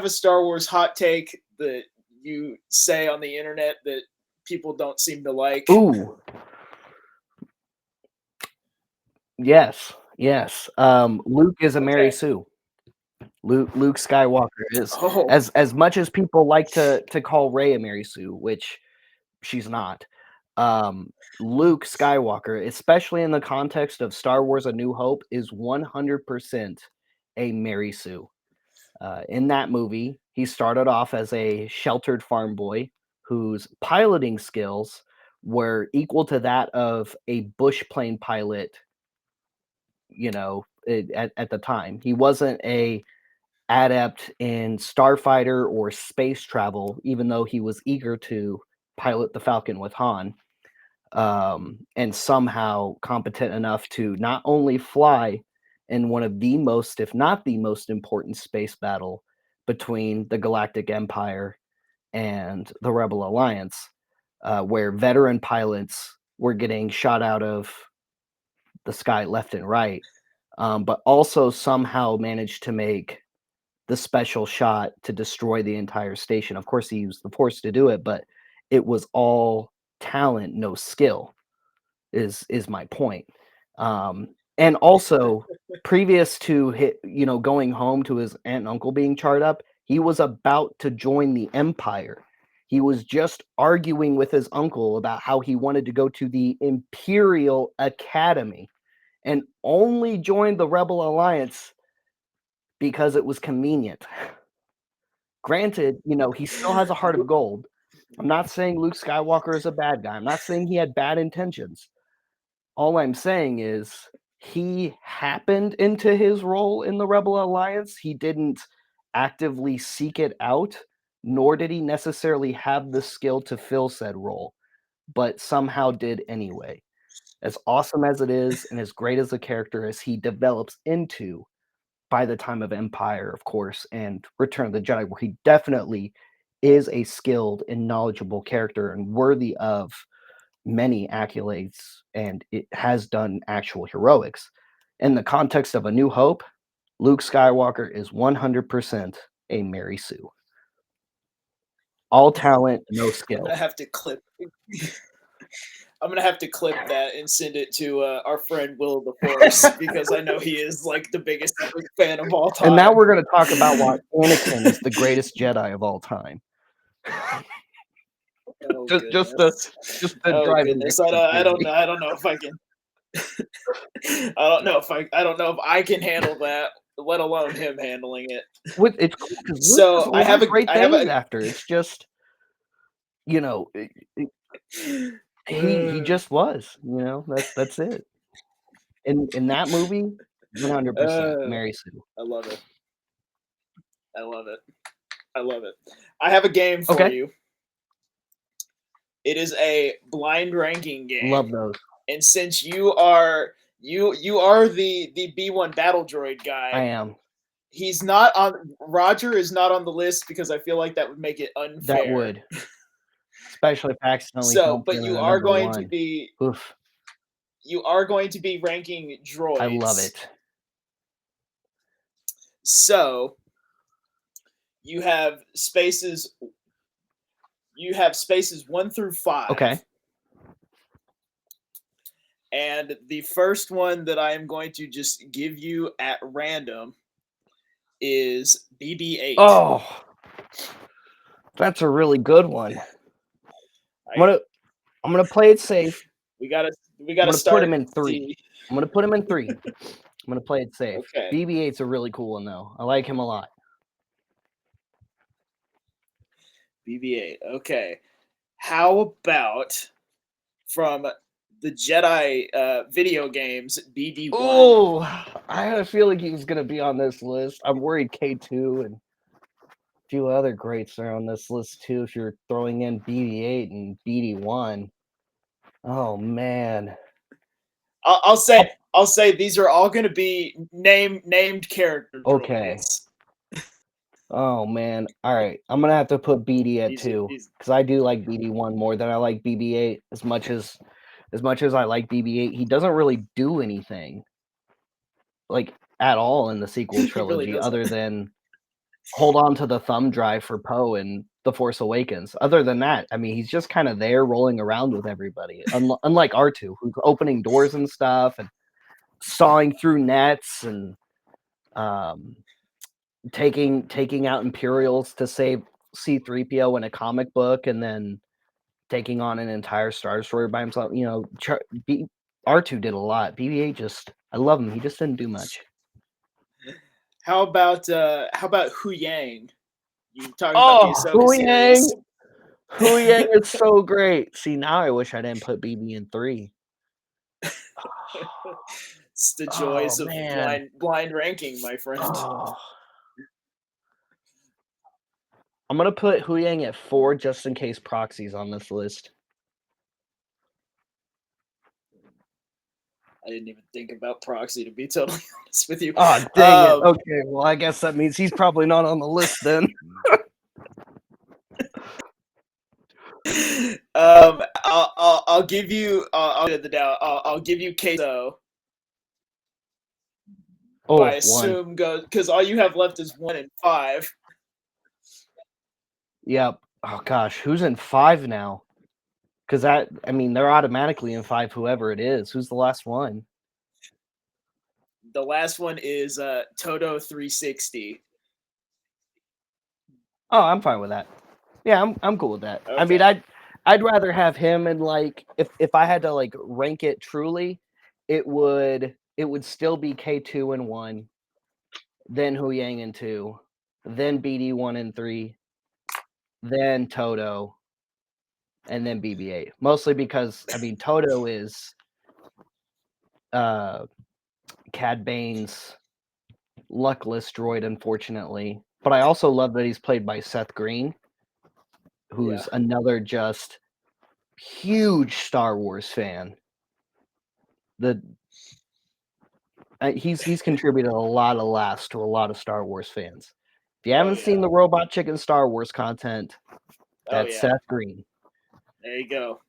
Star Wars hot take that you say on the internet that people don't seem to like? Ooh, yes, yes. Luke is a Mary Okay. Sue. Luke Skywalker is Oh, as much as people like to call Rey a Mary Sue, which she's not. Um, Luke Skywalker, especially in the context of Star Wars: A New Hope, is 100% a Mary Sue. In that movie, he started off as a sheltered farm boy whose piloting skills were equal to that of a bush plane pilot, at the time. He wasn't a adept in starfighter or space travel, even though he was eager to pilot the Falcon with Han, and somehow competent enough to not only fly in one of the most, if not the most important space battle between the Galactic Empire and the Rebel Alliance, where veteran pilots were getting shot out of the sky left and right, but also somehow managed to make the special shot to destroy the entire station. Of course, he used the Force to do it, but it was all talent, no skill. Is my point. And also, previous to going home to his aunt and uncle being charred up, he was about to join the Empire. He was just arguing with his uncle about how he wanted to go to the Imperial Academy and only joined the Rebel Alliance because it was convenient. Granted, he still has a heart of gold. I'm not saying Luke Skywalker is a bad guy. I'm not saying he had bad intentions. All I'm saying is he happened into his role in the Rebel Alliance. He didn't actively seek it out, nor did he necessarily have the skill to fill said role, but somehow did anyway. As awesome as it is, and as great as a character as he develops into by the time of Empire, of course, and Return of the Jedi, where he definitely is a skilled and knowledgeable character and worthy of many accolades, and it has done actual heroics. In the context of A New Hope, Luke Skywalker is 100% a Mary Sue. All talent, no skill. I'm gonna have to clip. I'm gonna have to clip that and send it to our friend Will the Force because I know he is like the biggest fan of all time. And now we're going to talk about why Anakin is the greatest Jedi of all time. Oh, just to oh drive goodness! in I don't know if I can. I don't know if I can handle that, let alone him handling it. It's cool because So I have great things after. It's just, he just was. That's it. In that movie, 100% Mary Sue. I love it. I love it. I love it. I have a game for you. It is a blind ranking game. Love those. And since you are the B1 Battle Droid guy, I am. He's not on. Roger is not on the list because I feel like that would make it unfair. That would, especially if accidentally. So, but you are going to be. Oof. You are going to be ranking droids. I love it. So, you have spaces. You have spaces 1 through 5. Okay. And the first one that I am going to just give you at random is BB-8. Oh, that's a really good one. I'm gonna play it safe. We gotta start. Put him in 3. I'm gonna put him in 3. I'm gonna play it safe. Okay. BB-8's a really cool one though. I like him a lot. BB-8. Okay. How about from the Jedi video games, BD1? Oh, I had a feeling he was going to be on this list. I'm worried K2 and a few other greats are on this list too. If you're throwing in BD8 and BD1, oh man. I'll say these are all going to be named character droids. Okay. Oh man. All right. I'm gonna have to put BD at 2 because I do like BD1 more than I like BB-8. As much as I like BB-8, he doesn't really do anything like at all in the sequel trilogy really other than hold on to the thumb drive for Poe and The Force Awakens. Other than that, I mean, he's just kind of there rolling around with everybody. Unlike R2, who's opening doors and stuff and sawing through nets and taking out Imperials to save C-3PO in a comic book and then taking on an entire Star Destroyer by himself. R2 did a lot. BB-8 just, I love him. He just didn't do much. How about Hu Yang? You talking about the Ahsoka series? Hu Yang is so great. See, now I wish I didn't put BB in 3. It's the joys of blind ranking, my friend. Oh. I'm gonna put Hu Yang at 4 just in case Proxy's on this list. I didn't even think about Proxy, to be totally honest with you. Oh, dang it. Okay, well, I guess that means he's probably not on the list then. I'll give you I'll give you Queso. Oh, I assume goes because all you have left is 1 and 5. Yep. Oh gosh, who's in 5 now? Because they're automatically in 5. Whoever it is, who's the last one? The last one is Toto 360. Oh, I'm fine with that. Yeah, I'm cool with that. Okay. I mean, I'd rather have him and like if I had to like rank it truly, it would it would still be K2 and 1, then Hu Yang and 2, then BD 1 and 3, then Toto, and then BB-8. Mostly because, I mean, Toto is uh, Cad Bane's luckless droid, unfortunately. But I also love that he's played by Seth Green, Yeah. who's another just huge Star Wars fan. The he's contributed a lot of laughs to a lot of Star Wars fans. If you Oh haven't yeah. seen the Robot Chicken Star Wars content, Oh that's yeah. Seth Green. There you go.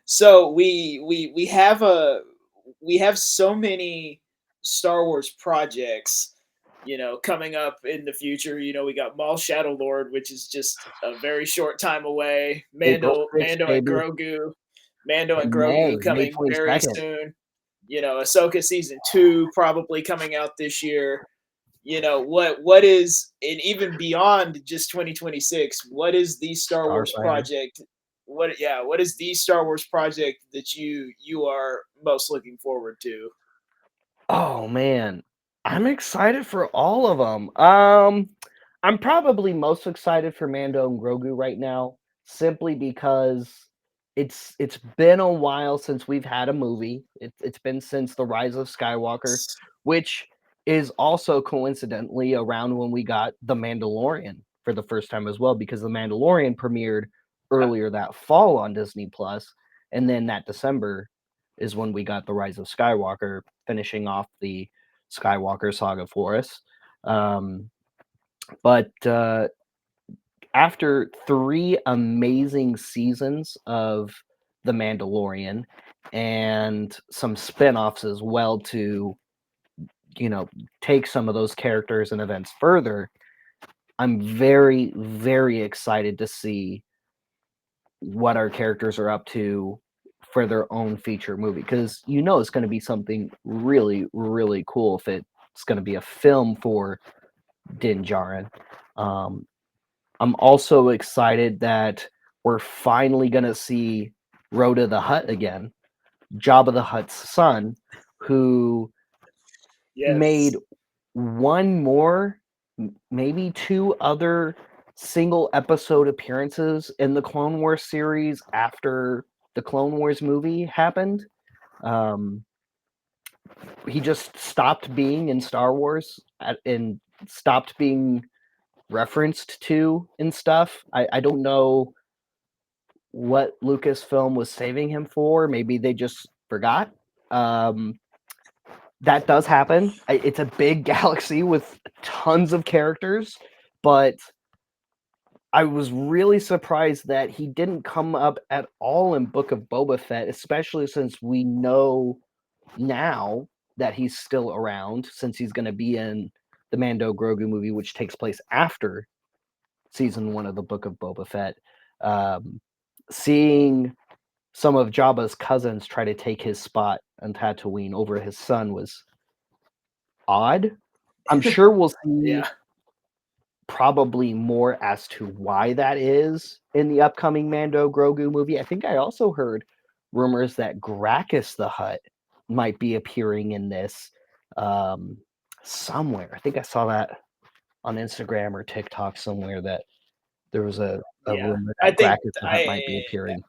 So we have so many Star Wars projects, coming up in the future. We got Maul Shadow Lord, which is just a very short time away. April Mando, 6th, Mando and baby. Grogu, Mando and In Grogu May coming very 22nd. soon. Ahsoka season 2 probably coming out this year. What is, and even beyond just 2026, what is the Star Wars Starfighter. project, what is the Star Wars project that you are most looking forward to? Oh man, I'm excited for all of them. I'm probably most excited for Mando and Grogu right now, simply because it's been a while since we've had a movie. It's been since The Rise of Skywalker, which is also coincidentally around when we got The Mandalorian for the first time as well, because The Mandalorian premiered earlier that fall on Disney Plus, and then that December is when we got The Rise of Skywalker, finishing off the Skywalker saga for us. But after 3 amazing seasons of The Mandalorian and some spin-offs as well to, take some of those characters and events further, I'm very, very excited to see what our characters are up to for their own feature movie, because it's going to be something really, really cool if it's going to be a film for Din Djarin. I'm also excited that we're finally going to see Rhoda the Hutt again, Jabba the Hutt's son, who made Yes. one more, maybe 2 other single episode appearances in the Clone Wars series after the Clone Wars movie happened. Um, he just stopped being in Star Wars and stopped being referenced to and stuff. I don't know what Lucasfilm was saving him for. Maybe they just forgot. Um, that does happen. It's a big galaxy with tons of characters, but I was really surprised that he didn't come up at all in Book of Boba Fett, especially since we know now that he's still around, since he's going to be in the Mando Grogu movie, which takes place after season 1 of the Book of Boba Fett. Seeing some of Jabba's cousins try to take his spot on Tatooine over his son was odd. I'm sure we'll see Yeah. probably more as to why that is in the upcoming Mando Grogu movie. I think I also heard rumors that Gracchus the Hutt might be appearing in this somewhere. I think I saw that on Instagram or TikTok somewhere, that there was a Yeah. rumor I that think Gracchus the Hutt I might be appearing,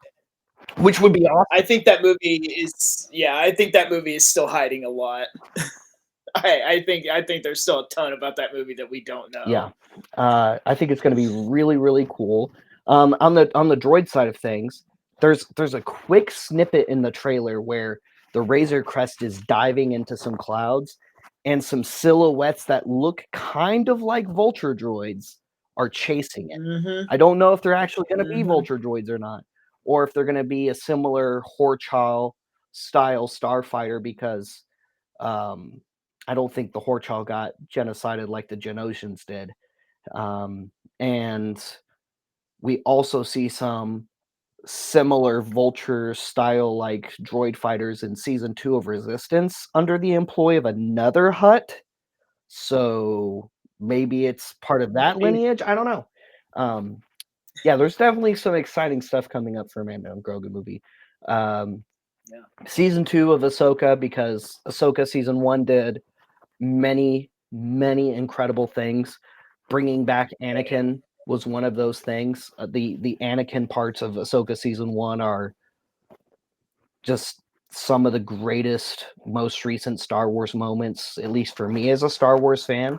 which would be I awesome. think that movie is yeah, I think that movie is still hiding a lot. I think there's still a ton about that movie that we don't know. Yeah, I think it's going to be really, really cool. On the droid side of things, there's a quick snippet in the trailer where the Razor Crest is diving into some clouds, and some silhouettes that look kind of like vulture droids are chasing it. Mhm. I don't know if they're actually going to be Mhm. vulture droids or not, or if they're going to be a similar Horchal style starfighter, because um, I don't think the Horchal got genocided like the Genosians did. Um, and we also see some similar vulture style like droid fighters in season 2 of Resistance under the employ of another Hut. So maybe it's part of that Maybe. lineage. I don't know. Um, yeah, there's definitely some exciting stuff coming up for Mando and Grogu movie. Um, Yeah. Season 2 of Ahsoka, because Ahsoka season 1 did many incredible things. Bringing back Anakin was one of those things. The Anakin parts of Ahsoka season 1 are just some of the greatest, most recent Star Wars moments, at least for me as a Star Wars fan.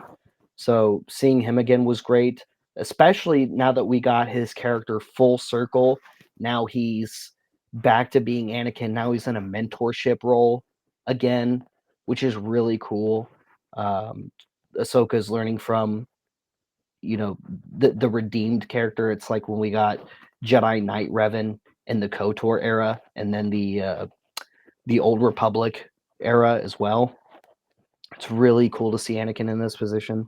So seeing him again was great, especially now that we got his character full circle. Now he's back to being Anakin. Now he's in a mentorship role again, which is really cool. Ahsoka is learning from, the redeemed character. It's like when we got Jedi Knight Revan in the KOTOR era, and then the Old Republic era as well. It's really cool to see Anakin in this position.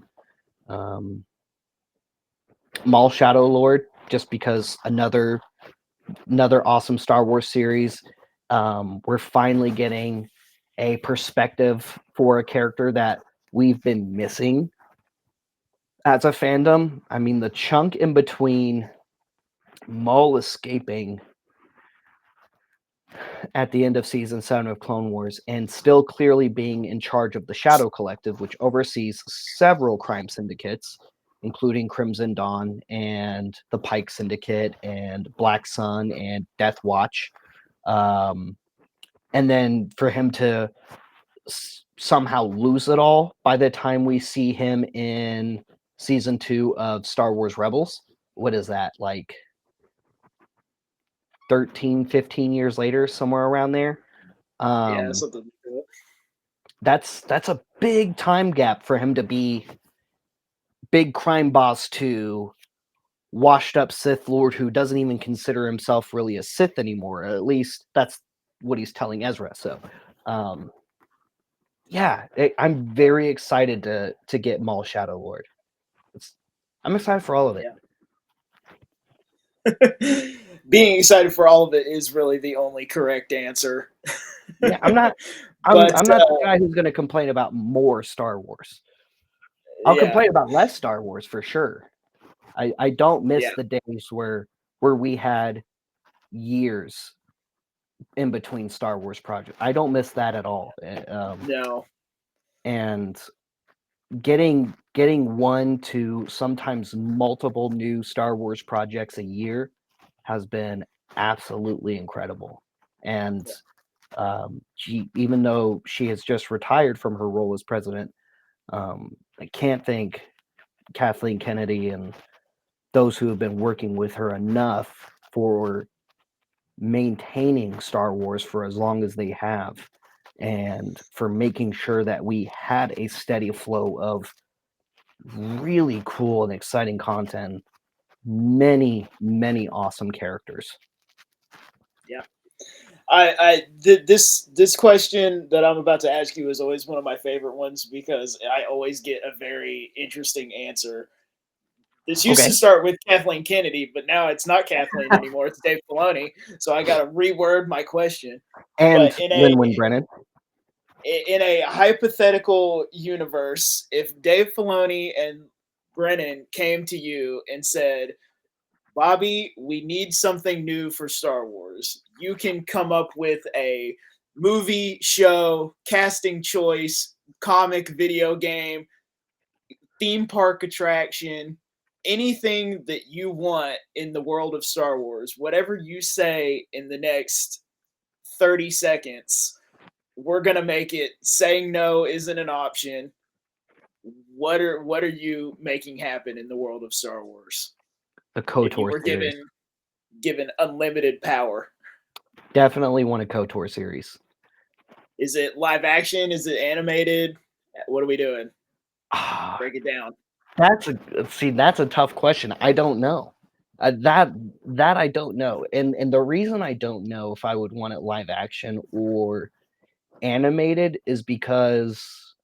Maul Shadow Lord, just because another awesome Star Wars series. We're finally getting a perspective for a character that we've been missing as a fandom. I mean, the chunk in between Maul escaping at the end of season 7 of Clone Wars and still clearly being in charge of the Shadow Collective, which oversees several crime syndicates, including Crimson Dawn and the Pike Syndicate and Black Sun and Death Watch. And then for him to somehow lose it all by the time we see him in season 2 of Star Wars Rebels. What is that, like 13, 15 years later, somewhere around there? Yeah, something like that. That's a big time gap for him to be big crime boss to washed up Sith Lord who doesn't even consider himself really a Sith anymore. At least that's what he's telling Ezra. So, I'm very excited to get Maul Shadow Lord. I'm excited for all of it. Yeah. Being excited for all of it is really the only correct answer. Yeah, I'm not. I'm But I'm not the guy who's going to complain about more Star Wars. I'll yeah, complain about less Star Wars for sure. I don't miss yeah, the days where we had years in between Star Wars projects. I don't miss that at all. no, And getting one to sometimes multiple new Star Wars projects a year has been absolutely incredible. And even though she has just retired from her role as president, I can't thank Kathleen Kennedy and those who have been working with her enough for maintaining Star Wars for as long as they have, and for making sure that we had a steady flow of really cool and exciting content, many awesome characters. yeah. This question that I'm about to ask you is always one of my favorite ones because I always get a very interesting answer. This used Okay. to start with Kathleen Kennedy, but now it's not Kathleen anymore. It's Dave Filoni. So I got to reword my question. And But Lin Brennan. in a hypothetical universe, if Dave Filoni and Brennan came to you and said, Bobby, we need something new for Star Wars. You can come up with a movie, show, casting choice, comic, video game, theme park attraction, anything that you want in the world of Star Wars. Whatever you say in the next 30 seconds, we're going to make it. Saying no isn't an option. What are you making happen in the world of Star Wars The if you KOTOR were series. given unlimited power? Definitely want a KOTOR series. Is it live action? Is it animated? What are we doing? Break it down. That's a tough question. I don't know. That I don't know. And the reason I don't know if I would want it live action or animated is because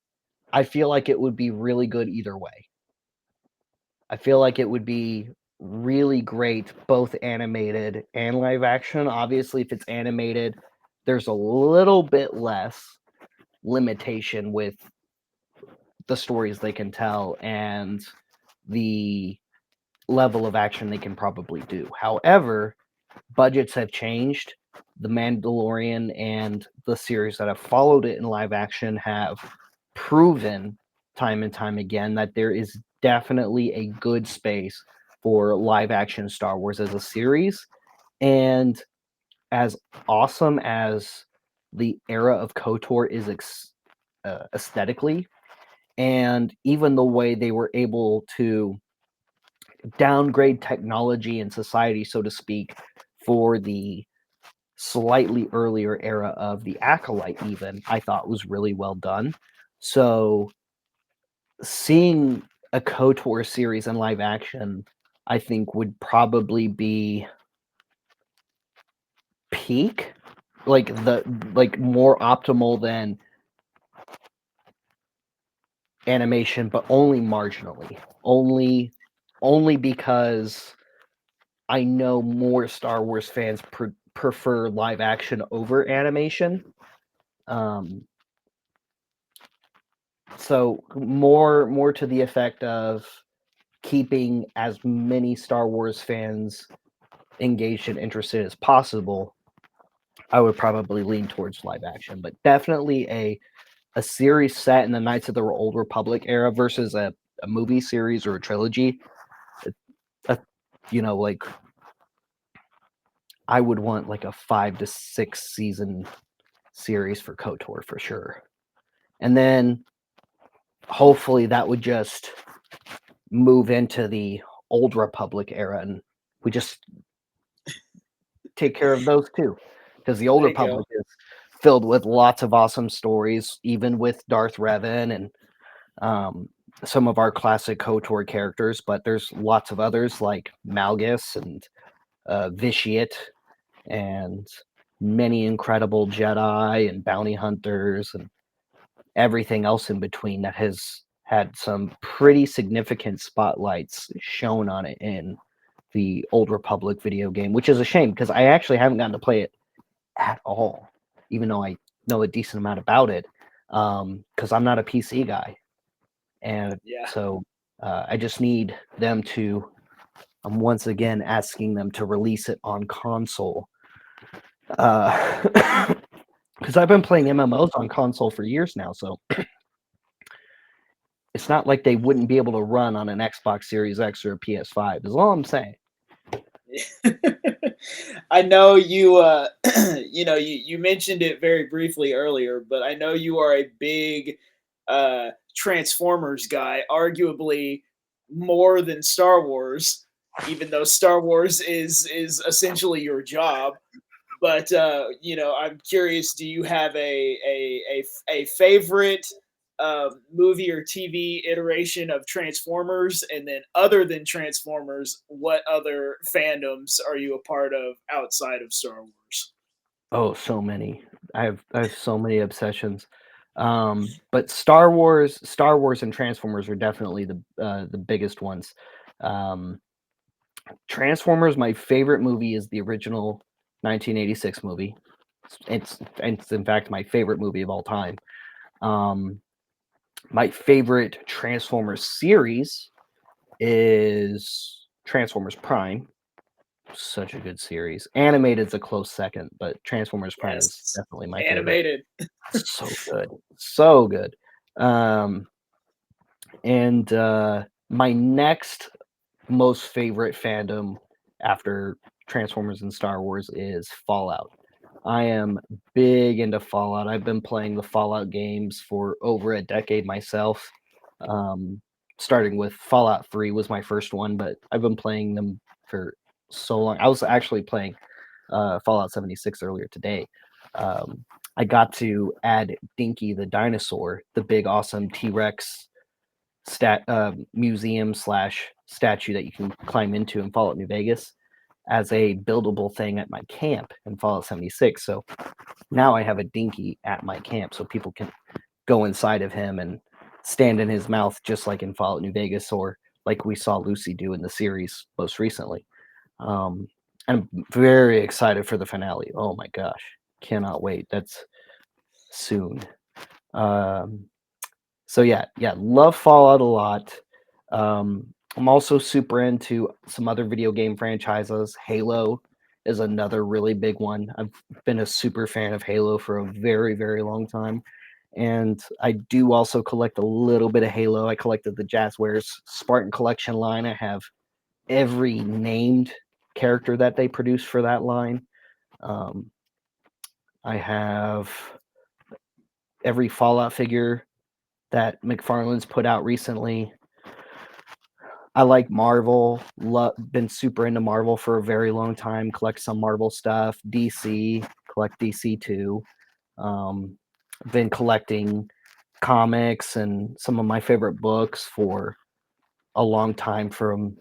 I feel like it would be really good either way. I feel like it would be really great both animated and live action. Obviously, if it's animated, there's a little bit less limitation with the stories they can tell and the level of action they can probably do. However, budgets have changed. The Mandalorian and the series that have followed it in live action have proven time and time again that there is definitely a good space for live action Star Wars as a series. And as awesome as the era of KOTOR is aesthetically, and even the way they were able to downgrade technology and society, so to speak, for the slightly earlier era of the Acolyte, even I thought was really well done. So seeing a KOTOR series in live action, I think would probably be peak, like more optimal than animation, but only marginally. Only because I know more Star Wars fans prefer live action over animation. Um, so more to the effect of keeping as many Star Wars fans engaged and interested as possible. I would probably lean towards live action, but definitely a series set in the Knights of the Old Republic era versus a movie series or a trilogy. A, like I would want like a 5 to 6 season series for KOTOR for sure. And then hopefully that would just move into the Old Republic era and we just take care of those too. Because the Old There you go. Republic is filled with lots of awesome stories, even with Darth Revan and um, some of our classic KOTOR characters, but there's lots of others like Malgus and Vitiate and many incredible Jedi and bounty hunters and everything else in between that has had some pretty significant spotlights shown on it in the Old Republic video game, which is a shame because I actually haven't gotten to play it at all, even though I know a decent amount about it, because I'm not a PC guy. And Yeah. so I just need them to, I'm once again asking them to release it on console. Because I've been playing MMOs on console for years now, so it's not like they wouldn't be able to run on an Xbox Series X or a PS5, is all I'm saying. I know you you mentioned it very briefly earlier, but I know you are a big Transformers guy, arguably more than Star Wars, even though Star Wars is essentially your job. But I'm curious. Do you have a favorite movie or TV iteration of Transformers? And then, other than Transformers, what other fandoms are you a part of outside of Star Wars? Oh, so many. I have so many obsessions. But Star Wars and Transformers are definitely the biggest ones. Um, Transformers, my favorite movie is the original 1986 movie. It's in fact my favorite movie of all time. Um, my favorite Transformers series is Transformers Prime. Such a good series. Animated's a close second, but Transformers Prime is Yes, definitely my favorite. animated. So good. So good. Um, and my next most favorite fandom after Transformers and Star Wars is Fallout. I am big into Fallout. I've been playing the Fallout games for over a decade myself. Um, Starting with Fallout 3 was my first one, but I've been playing them for so long. I was actually playing Fallout 76 earlier today. I got to add Dinky the dinosaur, the big awesome T-Rex museum slash statue that you can climb into in Fallout New Vegas as a buildable thing at my camp in Fallout 76. So now I have a Dinky at my camp so people can go inside of him and stand in his mouth just like in Fallout New Vegas or like we saw Lucy do in the series most recently. Um, I'm very excited for the finale. Oh my gosh. Cannot wait. That's soon. Um, so yeah, love Fallout a lot. I'm also super into some other video game franchises. Halo is another really big one. I've been a super fan of Halo for a very, very long time. And I do also collect a little bit of Halo. I collected the Jazzwares Spartan Collection line. I have every named character that they produce for that line. I have every Fallout figure that McFarlane's put out recently. I like Marvel. Been super into Marvel for a very long time. Collect some Marvel stuff. DC. Collect DC too. Been collecting comics and some of my favorite books for a long time, from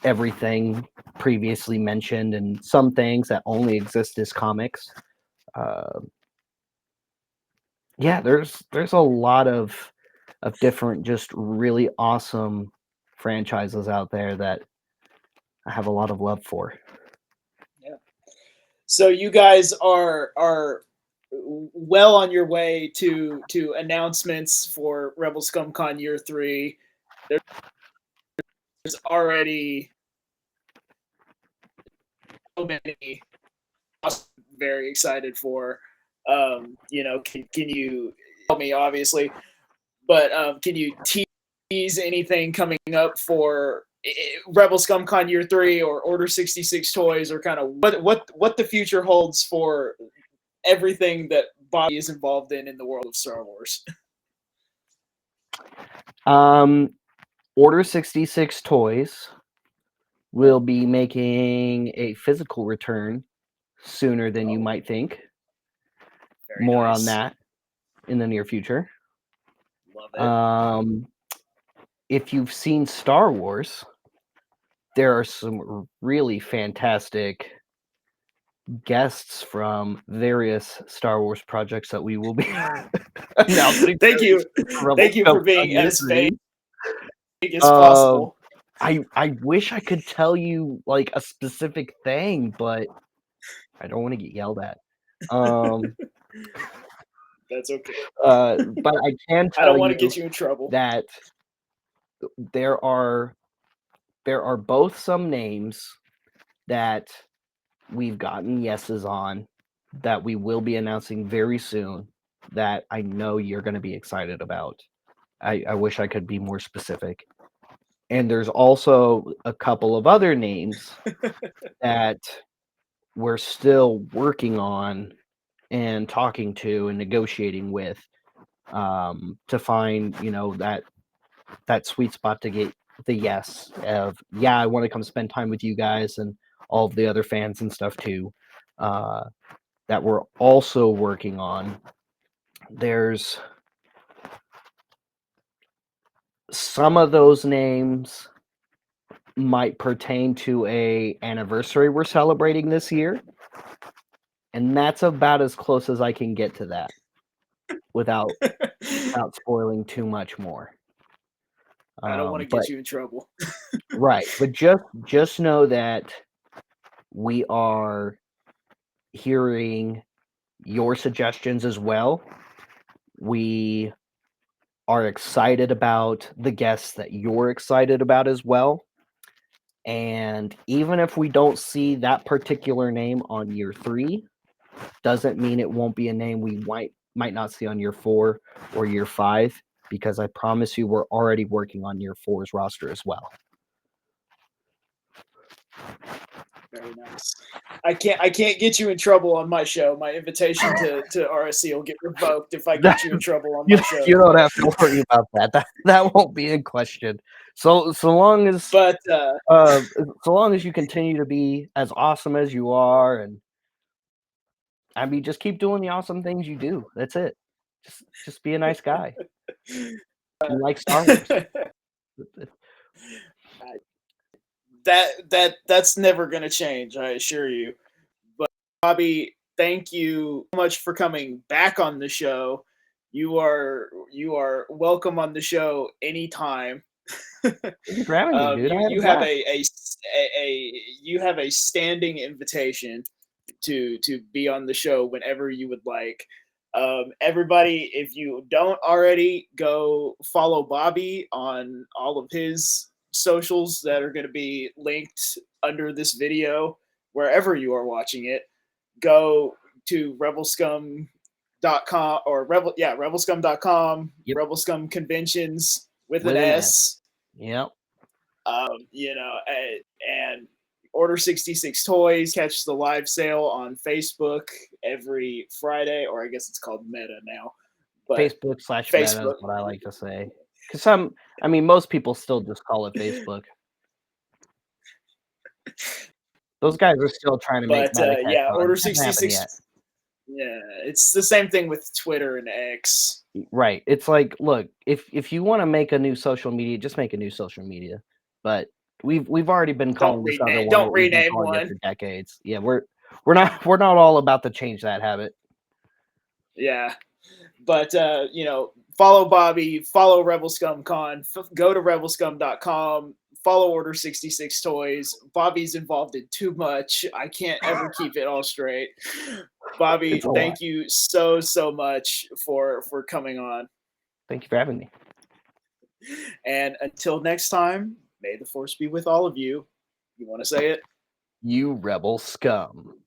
everything previously mentioned and some things that only exist as comics. Yeah, there's a lot of different, just really awesome franchises out there that I have a lot of love for. Yeah. So you guys are well on your way to announcements for Rebel Scum Con Year 3. There's already so many I'm very excited for. Can you tell me, obviously, but can you tease anything coming up for Rebel Scum Con Year 3 or Order 66 toys, or kind of what the future holds for everything that Bobby is involved in the world of Star Wars? Order 66 toys will be making a physical return sooner than you might think. Very More nice. on that in the near future. Love it. If you've seen Star Wars, there are some really fantastic guests from various Star Wars projects that we will be announcing. Thank you for being as vague as possible. I wish I could tell you like a specific thing, but I don't want to get yelled at. That's okay. But I can I don't tell want to you get you in trouble. that there are both some names that we've gotten yeses on that we will be announcing very soon that I know you're going to be excited about. I wish I could be more specific. And there's also a couple of other names that we're still working on and talking to and negotiating with, to find, that sweet spot to get the yes of, yeah, I want to come spend time with you guys and all of the other fans and stuff too, that we're also working on. There's some of those names might pertain to a anniversary we're celebrating this year, and that's about as close as I can get to that without spoiling too much more. I don't want to But get you in trouble. right, but just know that we are hearing your suggestions as well. We are excited about the guests that you're excited about as well. And even if we don't see that particular name on year 3, doesn't mean it won't be a name we might not see on year 4 or year 5, because I promise you we're already working on year 4's roster as well. Very nice. I can't get you in trouble on my show. My invitation to RSC will get revoked if I get you in trouble on my show. You don't have to worry about that. That won't be in question. So long as But so long as you continue to be as awesome as you are, and I mean, just keep doing the awesome things you do. That's it. Just be a nice guy. You like Star Wars. That's never going to change, I assure you. But Bobby, thank you so much for coming back on the show. You are welcome on the show anytime. Thank you for having me, dude. You have you have a standing invitation to be on the show whenever you would like. Everybody, if you don't already, go follow Bobby on all of his socials that are going to be linked under this video. wherever you are watching it, go to rebelscum.com or rebelscum.com, Yep. Rebel Scum Conventions with an With an S. S. Yep. And Order 66 Toys, catch the live sale on Facebook every Friday, or I guess it's called Meta now. But Facebook/Meta is Facebook. what I like to say. Because most people still just call it Facebook. Those guys are still trying to make But Meta catch on. Order It hasn't happened 66. yet. Yeah, it's the same thing with Twitter and X. Right. It's like, look, if you want to make a new social media, just make a new social media. But we've already been calling this other one Don't what we've been rename calling it one. for decades. Yeah, we're not all about to change that habit. Yeah. But follow Bobby, follow Rebel Scum Con, go to rebelscum.com, follow Order 66 Toys. Bobby's involved in too much. I can't ever keep it all straight. Bobby, It's a lot. thank you so much for coming on. Thank you for having me. And until next time, may the force be with all of you. You want to say it? You rebel scum.